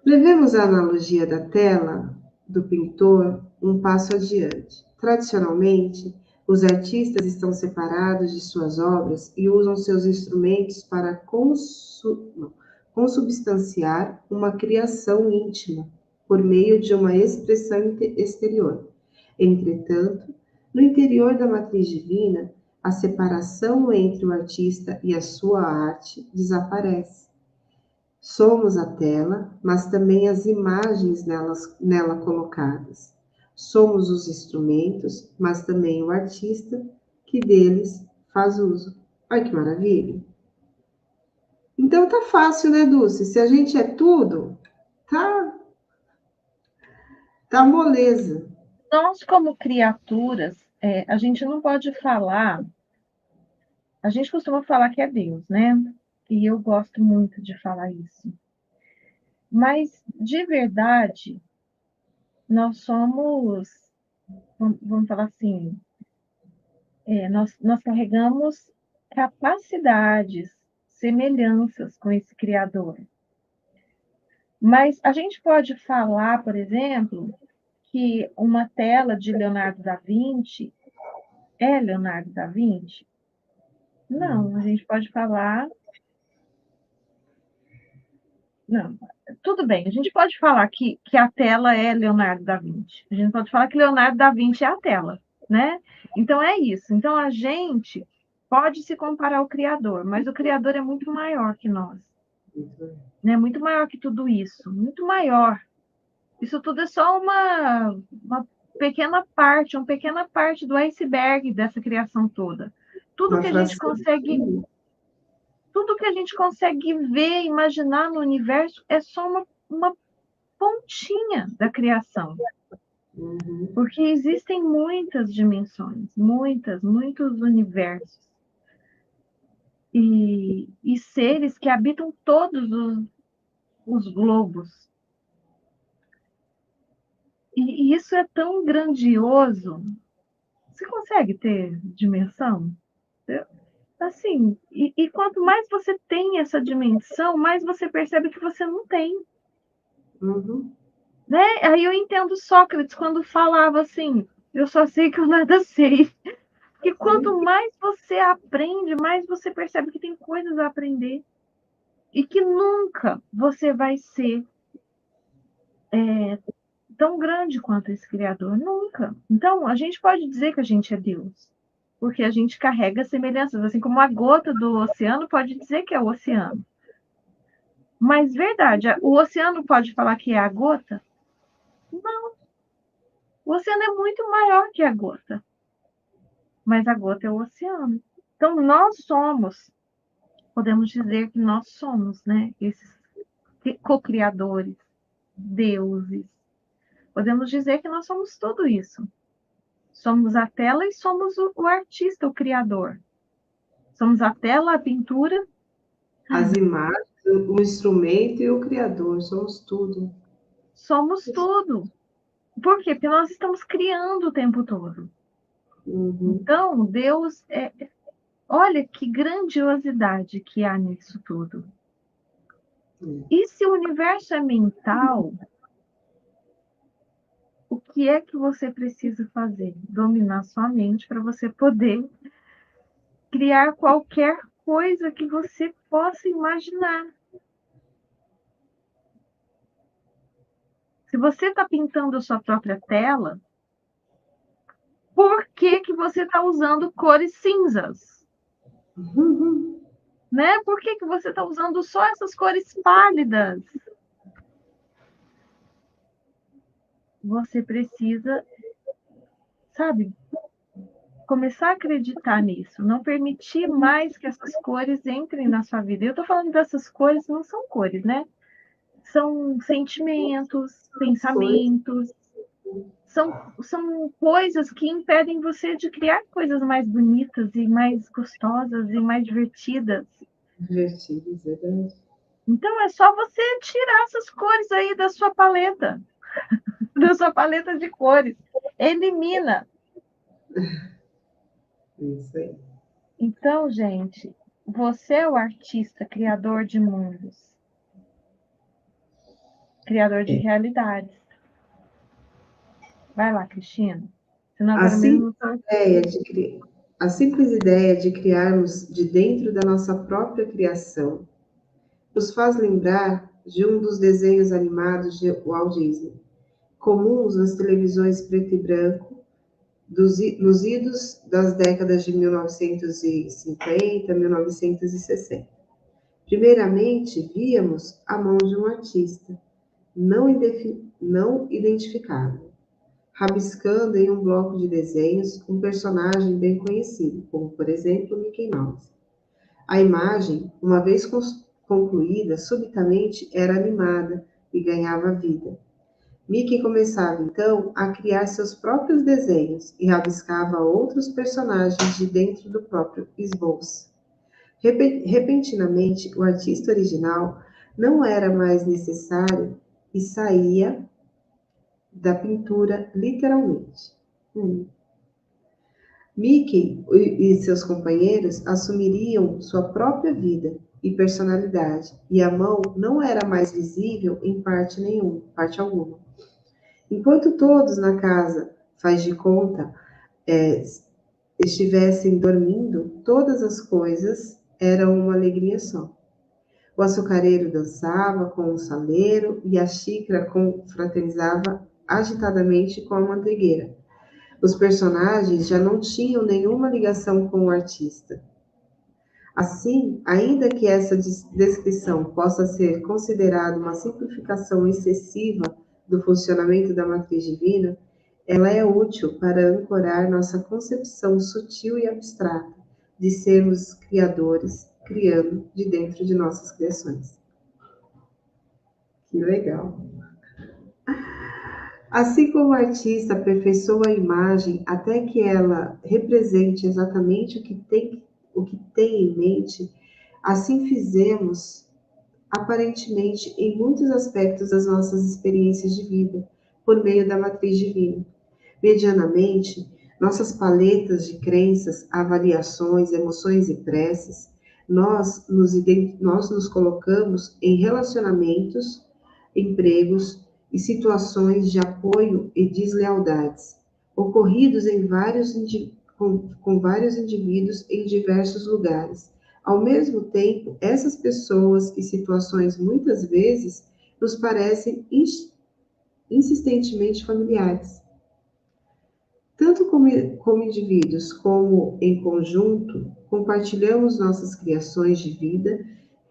Levemos a analogia da tela do pintor um passo adiante. Tradicionalmente, os artistas estão separados de suas obras e usam seus instrumentos para consubstanciar uma criação íntima por meio de uma expressão exterior. Entretanto, no interior da matriz divina, a separação entre o artista e a sua arte desaparece. Somos a tela, mas também as imagens nela colocadas. Somos os instrumentos, mas também o artista que deles faz uso. Olha que maravilha! Então tá fácil, né, Dulce? Se a gente é tudo, tá moleza. Nós, como criaturas, a gente não pode falar. A gente costuma falar que é Deus, né? E eu gosto muito de falar isso. Mas, de verdade, nós somos, vamos falar assim, nós carregamos capacidades, semelhanças com esse Criador. Mas a gente pode falar, por exemplo, que uma tela de Leonardo da Vinci é Leonardo da Vinci? Não, a gente pode falar. Não, tudo bem, a gente pode falar que a tela é Leonardo da Vinci. A gente pode falar que Leonardo da Vinci é a tela, né? Então é isso. Então a gente pode se comparar ao Criador, mas o Criador é muito maior que nós, né? Muito maior que tudo isso, muito maior. Isso tudo é só uma uma pequena parte do iceberg dessa criação toda. Tudo Uma que a gente fração. consegue, tudo que a gente consegue ver, imaginar no universo é só uma pontinha da criação. Uhum. Porque existem muitas dimensões, muitos universos. E seres que habitam todos os globos. E isso é tão grandioso. Você consegue ter dimensão? Assim, e quanto mais você tem essa dimensão, mais você percebe que você não tem. Uhum. Né? Aí eu entendo Sócrates quando falava assim, eu só sei que eu nada sei. Porque quanto mais você aprende, mais você percebe que tem coisas a aprender. E que nunca você vai ser tão grande quanto esse Criador. Nunca. Então, a gente pode dizer que a gente é Deus. Porque a gente carrega semelhanças. Assim como a gota do oceano pode dizer que é o oceano. Mas, verdade, o oceano pode falar que é a gota? Não. O oceano é muito maior que a gota. Mas a gota é o oceano. Então, podemos dizer que nós somos, né? Esses co-criadores, deuses. Podemos dizer que nós somos tudo isso. Somos a tela e somos o artista, o criador. Somos a tela, a pintura, As imagens, o instrumento e o criador, somos tudo. somos tudo. Por quê? Porque nós estamos criando o tempo todo. Uhum. Então, Deus é. Olha que grandiosidade que há nisso tudo. E se o universo é mental, o que é que você precisa fazer? Dominar sua mente para você poder criar qualquer coisa que você possa imaginar. Se você está pintando a sua própria tela, por que, que você está usando cores cinzas? Uhum. Né? Por que, que você está usando só essas cores pálidas? Você precisa, sabe, começar a acreditar nisso, não permitir mais que essas cores entrem na sua vida. Eu estou falando dessas cores, não são cores, né? São sentimentos, Coisas. pensamentos, são coisas que impedem você de criar coisas mais bonitas e mais gostosas e mais divertidas. Divertidos, é verdade. Então é só você tirar essas cores aí da sua paleta, da sua paleta de cores. Elimina. Isso aí. Então, gente, você é o artista, criador de mundos, criador de É. realidades. Vai lá, Cristina. Senão A agora simples mesmo eu tô... ideia a simples ideia de criarmos de dentro da nossa própria criação nos faz lembrar de um dos desenhos animados de Walt Disney, comuns nas televisões preto e branco nos idos das décadas de 1950, 1960. Primeiramente, víamos a mão de um artista, não identificável, rabiscando em um bloco de desenhos um personagem bem conhecido, como, por exemplo, Mickey Mouse. A imagem, uma vez concluída, subitamente era animada e ganhava vida. Mickey começava então a criar seus próprios desenhos e rabiscava outros personagens de dentro do próprio esboço. Repentinamente, o artista original não era mais necessário e saía da pintura literalmente. Mickey e seus companheiros assumiriam sua própria vida e personalidade, e a mão não era mais visível em parte alguma. Enquanto todos na casa, faz de conta, é, estivessem dormindo, todas as coisas eram uma alegria só. O açucareiro dançava com o saleiro e a xícara confraternizava agitadamente com a manteigueira. Os personagens já não tinham nenhuma ligação com o artista. Assim, ainda que essa descrição possa ser considerada uma simplificação excessiva do funcionamento da matriz divina, ela é útil para ancorar nossa concepção sutil e abstrata de sermos criadores, criando de dentro de nossas criações. Que legal! Assim como o artista aperfeiçoa a imagem até que ela represente exatamente o que tem em mente, assim fizemos aparentemente em muitos aspectos das nossas experiências de vida, por meio da matriz divina. Medianamente, nossas paletas de crenças, avaliações, emoções e preces, nós nos colocamos em relacionamentos, empregos e situações de apoio e deslealdades, ocorridos com vários indivíduos em diversos lugares. Ao mesmo tempo, essas pessoas e situações muitas vezes nos parecem insistentemente familiares. Tanto como indivíduos como em conjunto, compartilhamos nossas criações de vida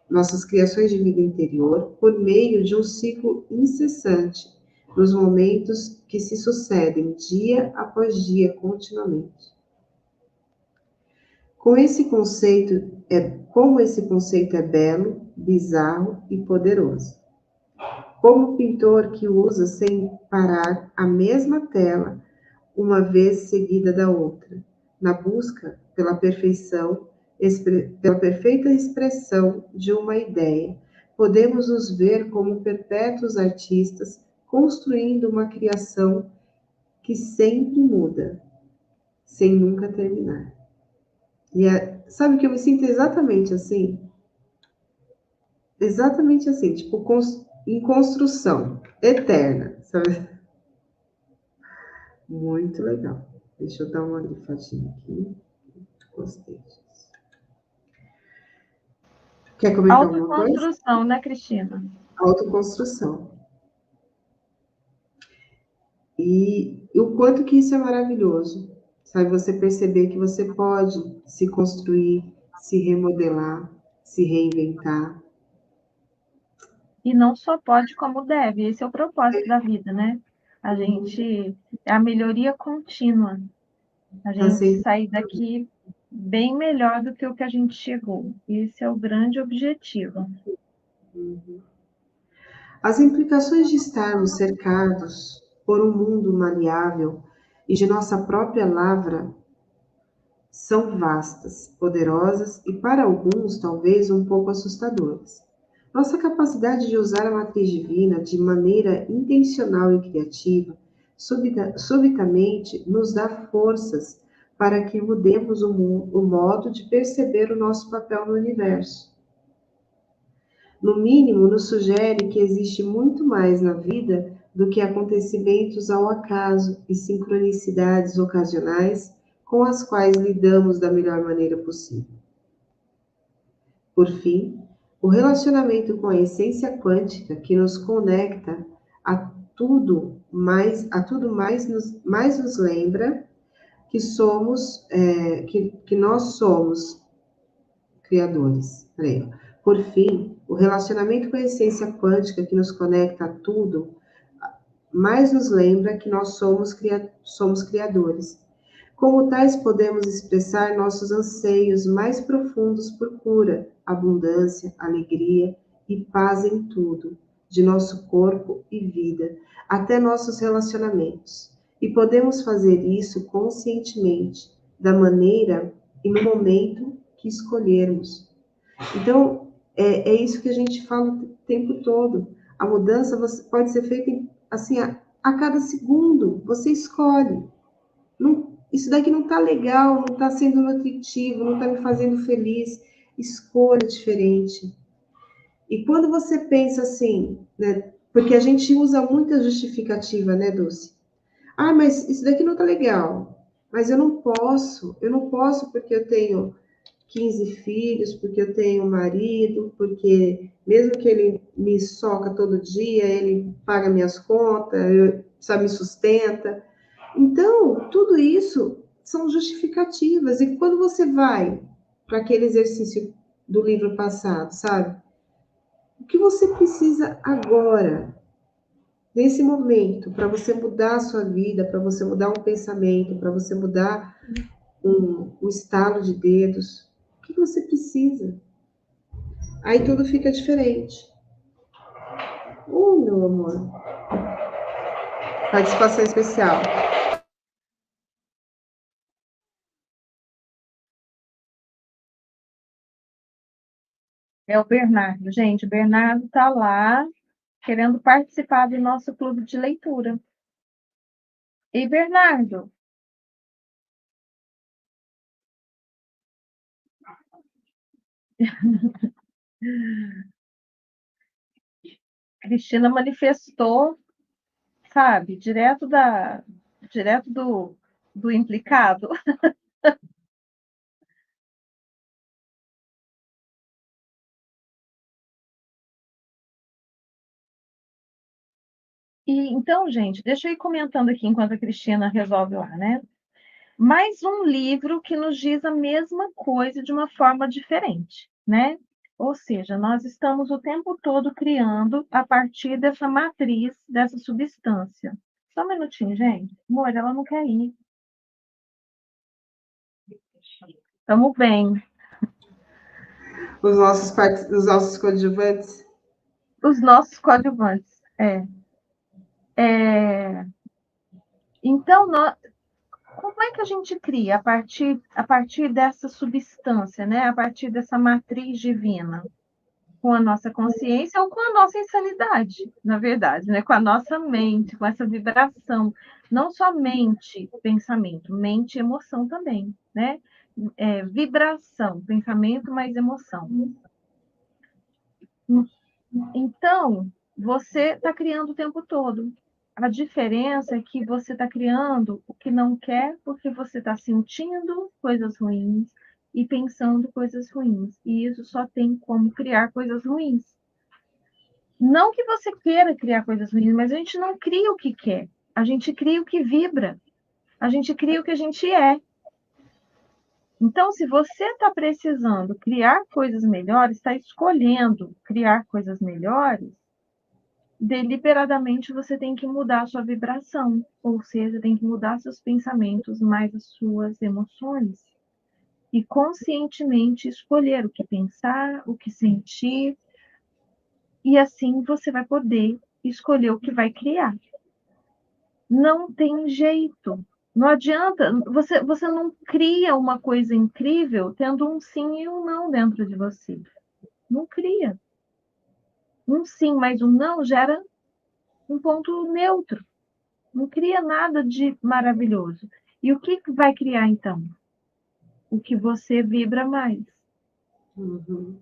interior, por meio de um ciclo incessante, nos momentos que se sucedem dia após dia continuamente. Como esse conceito é belo, bizarro e poderoso. Como o pintor que usa sem parar a mesma tela uma vez seguida da outra, na busca pela pela perfeita expressão de uma ideia, podemos nos ver como perpétuos artistas construindo uma criação que sempre muda, sem nunca terminar. Sabe que eu me sinto exatamente assim? Exatamente assim, tipo, em construção eterna, sabe? Muito legal. Deixa eu dar uma grifadinha aqui. Gostei disso. Quer comentar alguma coisa? Autoconstrução, né, Cristina? Autoconstrução. E o quanto que isso é maravilhoso. Sabe, você perceber que você pode se construir, se remodelar, se reinventar. E não só pode, como deve. Esse é o propósito da vida, né? A gente, é a melhoria contínua. A Tá gente sempre... sair daqui bem melhor do que o que a gente chegou. Esse é o grande objetivo. As implicações de estarmos cercados por um mundo maleável e de nossa própria lavra são vastas, poderosas e, para alguns, talvez um pouco assustadoras. Nossa capacidade de usar a matriz divina de maneira intencional e criativa, subitamente nos dá forças para que mudemos o modo de perceber o nosso papel no universo. No mínimo, nos sugere que existe muito mais na vida do que acontecimentos ao acaso e sincronicidades ocasionais com as quais lidamos da melhor maneira possível. Por fim, o relacionamento com a essência quântica que nos conecta a tudo mais nos lembra que que nós somos criadores. Por fim, o relacionamento com a essência quântica que nos conecta a tudo mais nos lembra que nós somos criadores. Como tais, podemos expressar nossos anseios mais profundos por cura, abundância, alegria e paz em tudo, de nosso corpo e vida, até nossos relacionamentos. E podemos fazer isso conscientemente, da maneira e no momento que escolhermos. Então, é isso que a gente fala o tempo todo. A mudança pode ser feita assim, a cada segundo. Você escolhe. Não, isso daqui não está legal, não está sendo nutritivo, não está me fazendo feliz. escolha diferente. E quando você pensa assim, né? Porque a gente usa muita justificativa, né, Dulce? Ah, mas isso daqui não tá legal. Mas eu não posso porque eu tenho 15 filhos, porque eu tenho um marido, porque mesmo que ele me soca todo dia, ele paga minhas contas, sabe, me sustenta. Então, tudo isso são justificativas. E quando você vai para aquele exercício do livro passado, sabe? O que você precisa agora, nesse momento, para você mudar a sua vida, para você mudar um pensamento, para você mudar um estalo de dedos? O que você precisa? Aí tudo fica diferente. Meu amor. Participação especial. É o Bernardo. Gente, o Bernardo está lá querendo participar do nosso clube de leitura. E Bernardo? Cristina manifestou, sabe, direto do implicado. E então, gente, deixa eu ir comentando aqui enquanto a Cristina resolve lá, né? Mais um livro que nos diz a mesma coisa de uma forma diferente, né? Ou seja, nós estamos o tempo todo criando a partir dessa matriz, dessa substância. Só um minutinho, gente. Amor, ela não quer ir. Estamos bem. Os nossos coadjuvantes. Os nossos coadjuvantes. Então, como é que a gente cria a partir dessa substância, né? A partir dessa matriz divina? Com a nossa consciência ou com a nossa insanidade, na verdade, né? Com a nossa mente, com essa vibração. Não somente pensamento, mente e emoção também, né? Vibração, pensamento mais emoção. Então, você está criando o tempo todo. A diferença é que você está criando o que não quer porque você está sentindo coisas ruins e pensando coisas ruins. E isso só tem como criar coisas ruins. Não que você queira criar coisas ruins, mas a gente não cria o que quer. A gente cria o que vibra. A gente cria o que a gente é. Então, se você está precisando criar coisas melhores, está escolhendo criar coisas melhores, deliberadamente você tem que mudar a sua vibração, ou seja, tem que mudar seus pensamentos, mais as suas emoções. E conscientemente escolher o que pensar, o que sentir, e assim você vai poder escolher o que vai criar. Não tem jeito. Não adianta, você não cria uma coisa incrível tendo um sim e um não dentro de você. Não cria. Um sim mais um não gera um ponto neutro. Não cria nada de maravilhoso. E o que vai criar, então? O que você vibra mais. Uhum.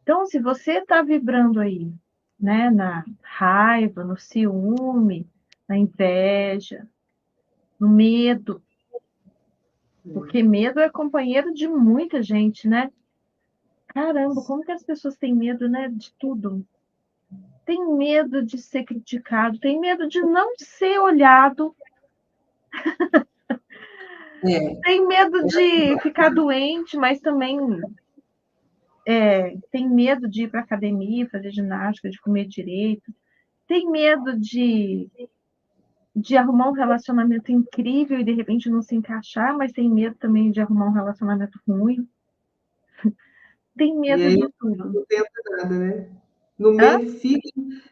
Então, se você está vibrando aí, né, na raiva, no ciúme, na inveja, no medo, porque medo é companheiro de muita gente, né? Caramba, como que as pessoas têm medo, né, de tudo? Tem medo de ser criticado, tem medo de não ser olhado, É, tem medo de ficar doente, mas também tem medo de ir para academia, fazer ginástica, de comer direito, tem medo de arrumar um relacionamento incrível e de repente não se encaixar, mas tem medo também de arrumar um relacionamento ruim. Tem e medo aí de tudo. não tenta nada, né? No Hã? medo,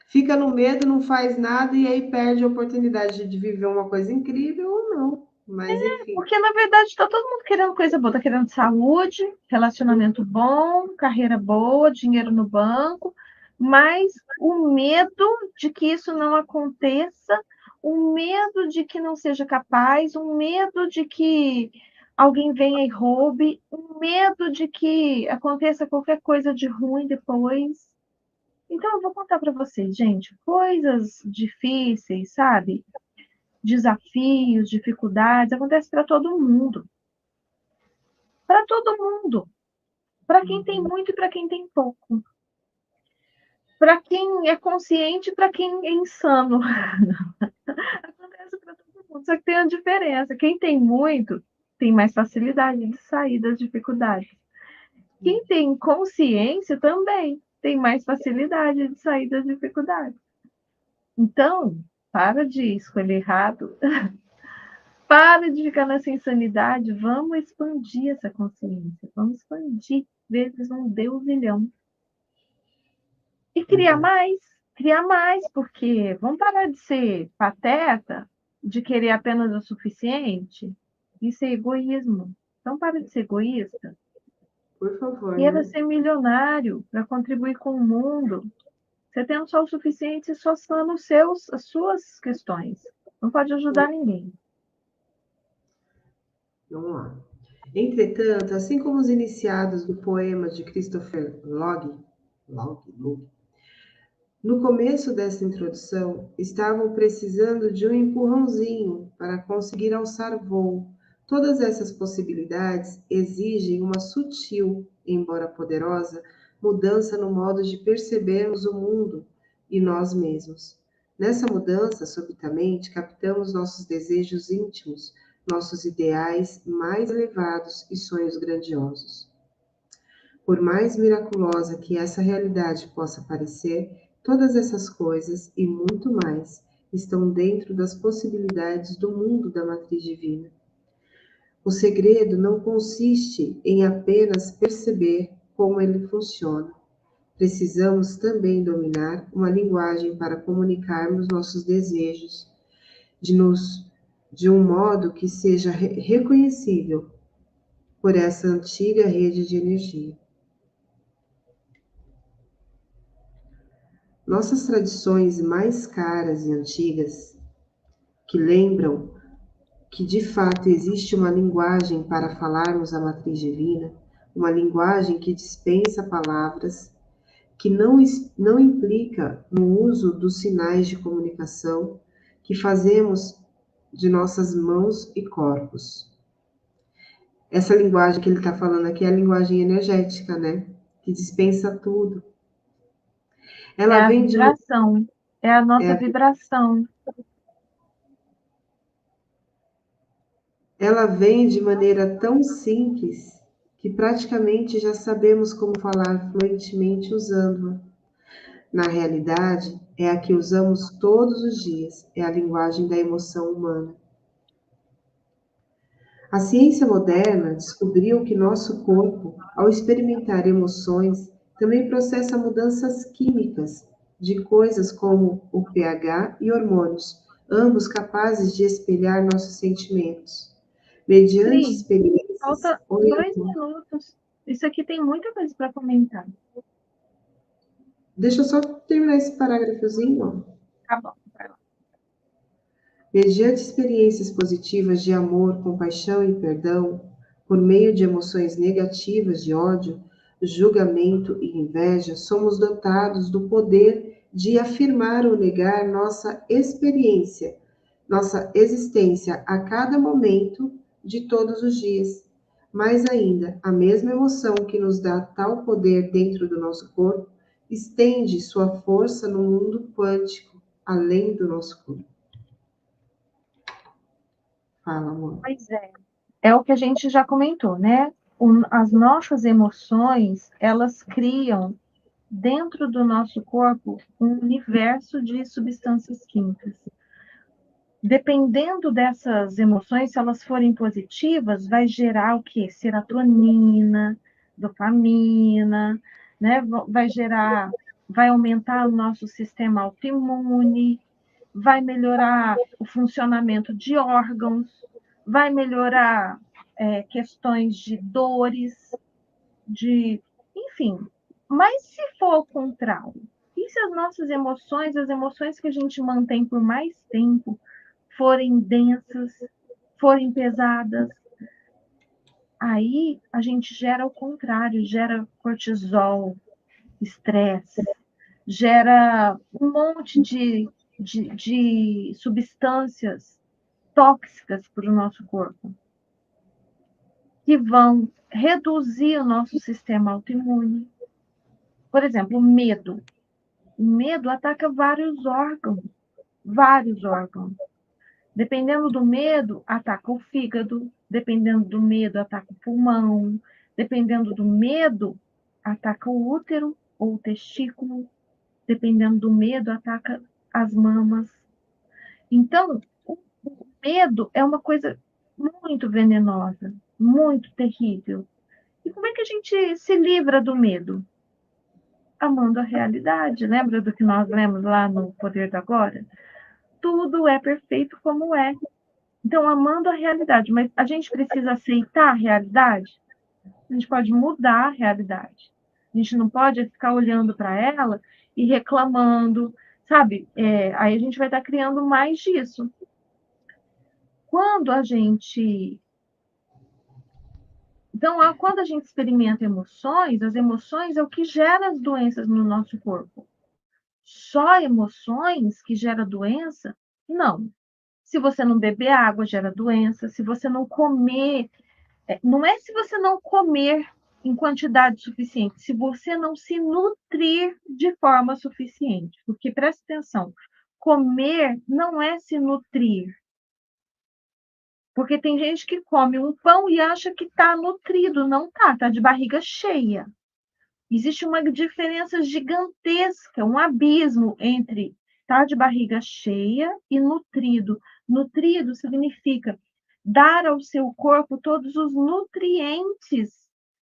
fica no medo, não faz nada e aí perde a oportunidade de viver uma coisa incrível ou não. Mas enfim. Porque, na verdade, está todo mundo querendo coisa boa. Está querendo saúde, relacionamento bom, carreira boa, dinheiro no banco, mas o medo de que isso não aconteça, o medo de que não seja capaz, o medo de que alguém venha e roube, um medo de que aconteça qualquer coisa de ruim depois. Então, eu vou contar para vocês, gente, coisas difíceis, sabe? Desafios, dificuldades, acontece para todo mundo. Para todo mundo. Para quem tem muito e para quem tem pouco. Para quem é consciente e para quem é insano. Acontece para todo mundo. Só que tem uma diferença. Quem tem muito tem mais facilidade de sair das dificuldades. Quem tem consciência também tem mais facilidade de sair das dificuldades. Então, para de escolher errado. Para de ficar nessa insanidade. Vamos expandir essa consciência. Vamos expandir vezes um Deus milhão. E criar mais, porque vamos parar de ser pateta, de querer apenas o suficiente. Isso é egoísmo. Então, para de ser egoísta. Por favor, Queira né? ser milionário para contribuir com o mundo. Você tendo só o suficiente, só são as suas questões. Não pode ajudar ninguém. Vamos lá. Entretanto, assim como os iniciados do poema de Christopher Log, no começo dessa introdução, estavam precisando de um empurrãozinho para conseguir alçar voo. Todas essas possibilidades exigem uma sutil, embora poderosa, mudança no modo de percebermos o mundo e nós mesmos. Nessa mudança, subitamente, captamos nossos desejos íntimos, nossos ideais mais elevados e sonhos grandiosos. Por mais miraculosa que essa realidade possa parecer, todas essas coisas e muito mais estão dentro das possibilidades do mundo da matriz divina. O segredo não consiste em apenas perceber como ele funciona. Precisamos também dominar uma linguagem para comunicarmos nossos desejos de um modo que seja reconhecível por essa antiga rede de energia. Nossas tradições mais caras e antigas, que lembram que de fato existe uma linguagem para falarmos a matriz divina, uma linguagem que dispensa palavras, que não implica no uso dos sinais de comunicação que fazemos de nossas mãos e corpos. Essa linguagem que ele está falando aqui é a linguagem energética, né? Que dispensa tudo. É Ela a vem de uma, vibração. É a nossa é, vibração. Ela vem de maneira tão simples que praticamente já sabemos como falar fluentemente usando-a. Na realidade, é a que usamos todos os dias, é a linguagem da emoção humana. A ciência moderna descobriu que nosso corpo, ao experimentar emoções, também processa mudanças químicas de coisas como o pH e hormônios, ambos capazes de espelhar nossos sentimentos. Mediante Pri, experiências. falta 2 minutos. Isso aqui tem muita coisa para comentar. Deixa eu só terminar esse parágrafozinho. Tá bom, vai lá. Mediante experiências positivas de amor, compaixão e perdão, por meio de emoções negativas de ódio, julgamento e inveja, somos dotados do poder de afirmar ou negar nossa existência a cada momento de todos os dias. Mais ainda, a mesma emoção que nos dá tal poder dentro do nosso corpo estende sua força no mundo quântico, além do nosso corpo. Fala, amor. Pois é. É o que a gente já comentou, né? As nossas emoções, elas criam dentro do nosso corpo um universo de substâncias químicas. Dependendo dessas emoções, se elas forem positivas, vai gerar o quê? Serotonina, dopamina, né? Vai aumentar o nosso sistema autoimune, vai melhorar o funcionamento de órgãos, vai melhorar questões de dores, enfim. Mas se for o contrário, e se as nossas emoções, as emoções que a gente mantém por mais tempo, forem densas, forem pesadas, Aí a gente gera o contrário, gera cortisol, estresse, gera um monte de substâncias tóxicas para o nosso corpo, que vão reduzir o nosso sistema autoimune. Por exemplo, o medo. O medo ataca vários órgãos, vários órgãos. Dependendo do medo, ataca o fígado, dependendo do medo, ataca o pulmão, dependendo do medo, ataca o útero ou o testículo, dependendo do medo, ataca as mamas. Então, o medo é uma coisa muito venenosa, muito terrível. E como é que a gente se livra do medo? Amando a realidade. Lembra do que nós lemos lá no Poder da Agora? Tudo é perfeito como é. Então, amando a realidade, mas a gente precisa aceitar a realidade? A gente pode mudar a realidade. A gente não pode ficar olhando para ela e reclamando, sabe? Aí a gente vai estar criando mais disso. Quando a gente. Então, quando a gente experimenta emoções, as emoções é o que gera as doenças no nosso corpo. Só emoções que gera doença? Não. Se você não beber água, gera doença. Se você não comer, não é se você não comer em quantidade suficiente, se você não se nutrir de forma suficiente. Porque presta atenção, comer não é se nutrir. Porque tem gente que come um pão e acha que está nutrido, não está, está de barriga cheia. Existe uma diferença gigantesca, um abismo entre estar de barriga cheia e nutrido. Nutrido significa dar ao seu corpo todos os nutrientes,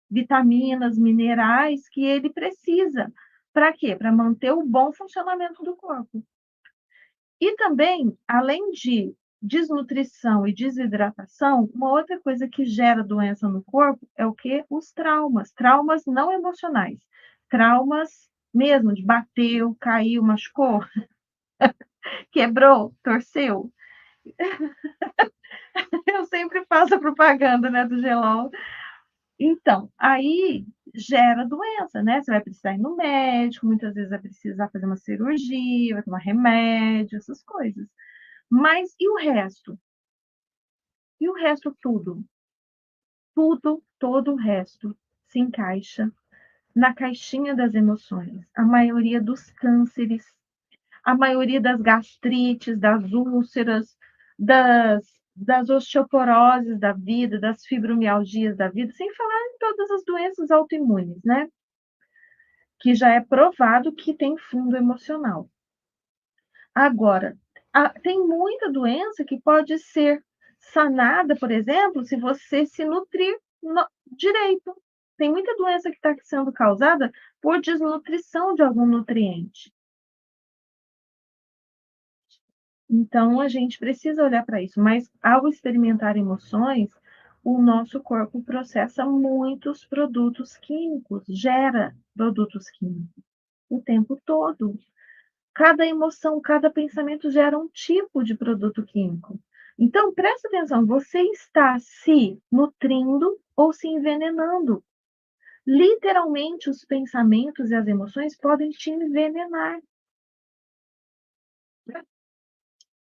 vitaminas, minerais que ele precisa. Para quê? Para manter o bom funcionamento do corpo. E também, além de desnutrição e desidratação, uma outra coisa que gera doença no corpo é o que? Os traumas. Traumas não emocionais. Traumas mesmo, de bateu, caiu, machucou, quebrou, torceu. Eu sempre faço a propaganda, né, do gelol. Então, aí gera doença, né? Você vai precisar ir no médico, muitas vezes vai precisar fazer uma cirurgia, vai tomar remédio, essas coisas. Mas e o resto? E o resto tudo? Tudo, todo o resto se encaixa na caixinha das emoções. A maioria dos cânceres, a maioria das gastrites, das úlceras, das osteoporoses da vida, das fibromialgias da vida, sem falar em todas as doenças autoimunes, né? Que já é provado que tem fundo emocional. Agora, tem muita doença que pode ser sanada, por exemplo, se você se nutrir direito. Tem muita doença que está sendo causada por desnutrição de algum nutriente. Então, a gente precisa olhar para isso. Mas, ao experimentar emoções, o nosso corpo processa muitos produtos químicos, gera produtos químicos o tempo todo. Cada emoção, cada pensamento gera um tipo de produto químico. Então, presta atenção, você está se nutrindo ou se envenenando. Literalmente, os pensamentos e as emoções podem te envenenar.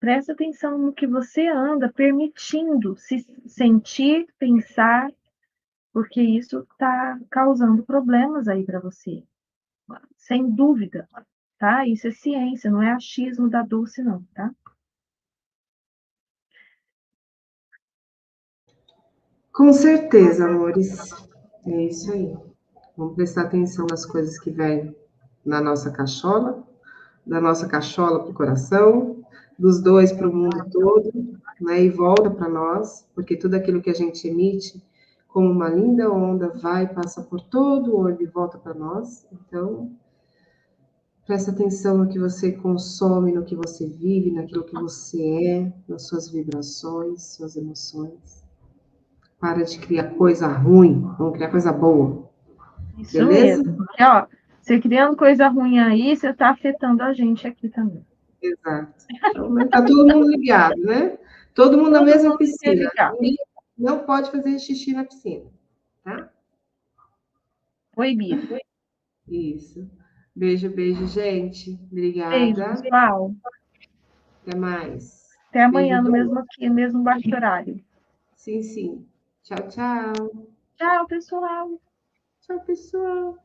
Presta atenção no que você anda permitindo se sentir, pensar, porque isso está causando problemas aí para você. Sem dúvida, tá? Isso é ciência, não é achismo da Dulce, não, tá? Com certeza, amores. É isso aí. Vamos prestar atenção nas coisas que vêm na nossa cachola, da nossa cachola para o coração, dos dois para o mundo todo, né? E volta para nós, porque tudo aquilo que a gente emite, como uma linda onda, vai, passa por todo o olho e volta para nós. Então, presta atenção no que você consome, no que você vive, naquilo que você é, nas suas vibrações, suas emoções. Para de criar coisa ruim, vamos criar coisa boa. Isso Beleza? mesmo. Porque, ó, você criando coisa ruim aí, você está afetando a gente aqui também. Exato. Então, né, tá todo mundo ligado, né? Todo mundo na Todo mesma mundo piscina. interligado. Ninguém não pode fazer xixi na piscina. Oi, Bia. Isso. Beijo, beijo, gente. Beijo, Obrigada. pessoal. Até mais. Até amanhã, Beijo, no beijo. mesmo aqui, no mesmo baixo horário. Sim, sim. Tchau, tchau. Tchau, pessoal. Tchau, pessoal.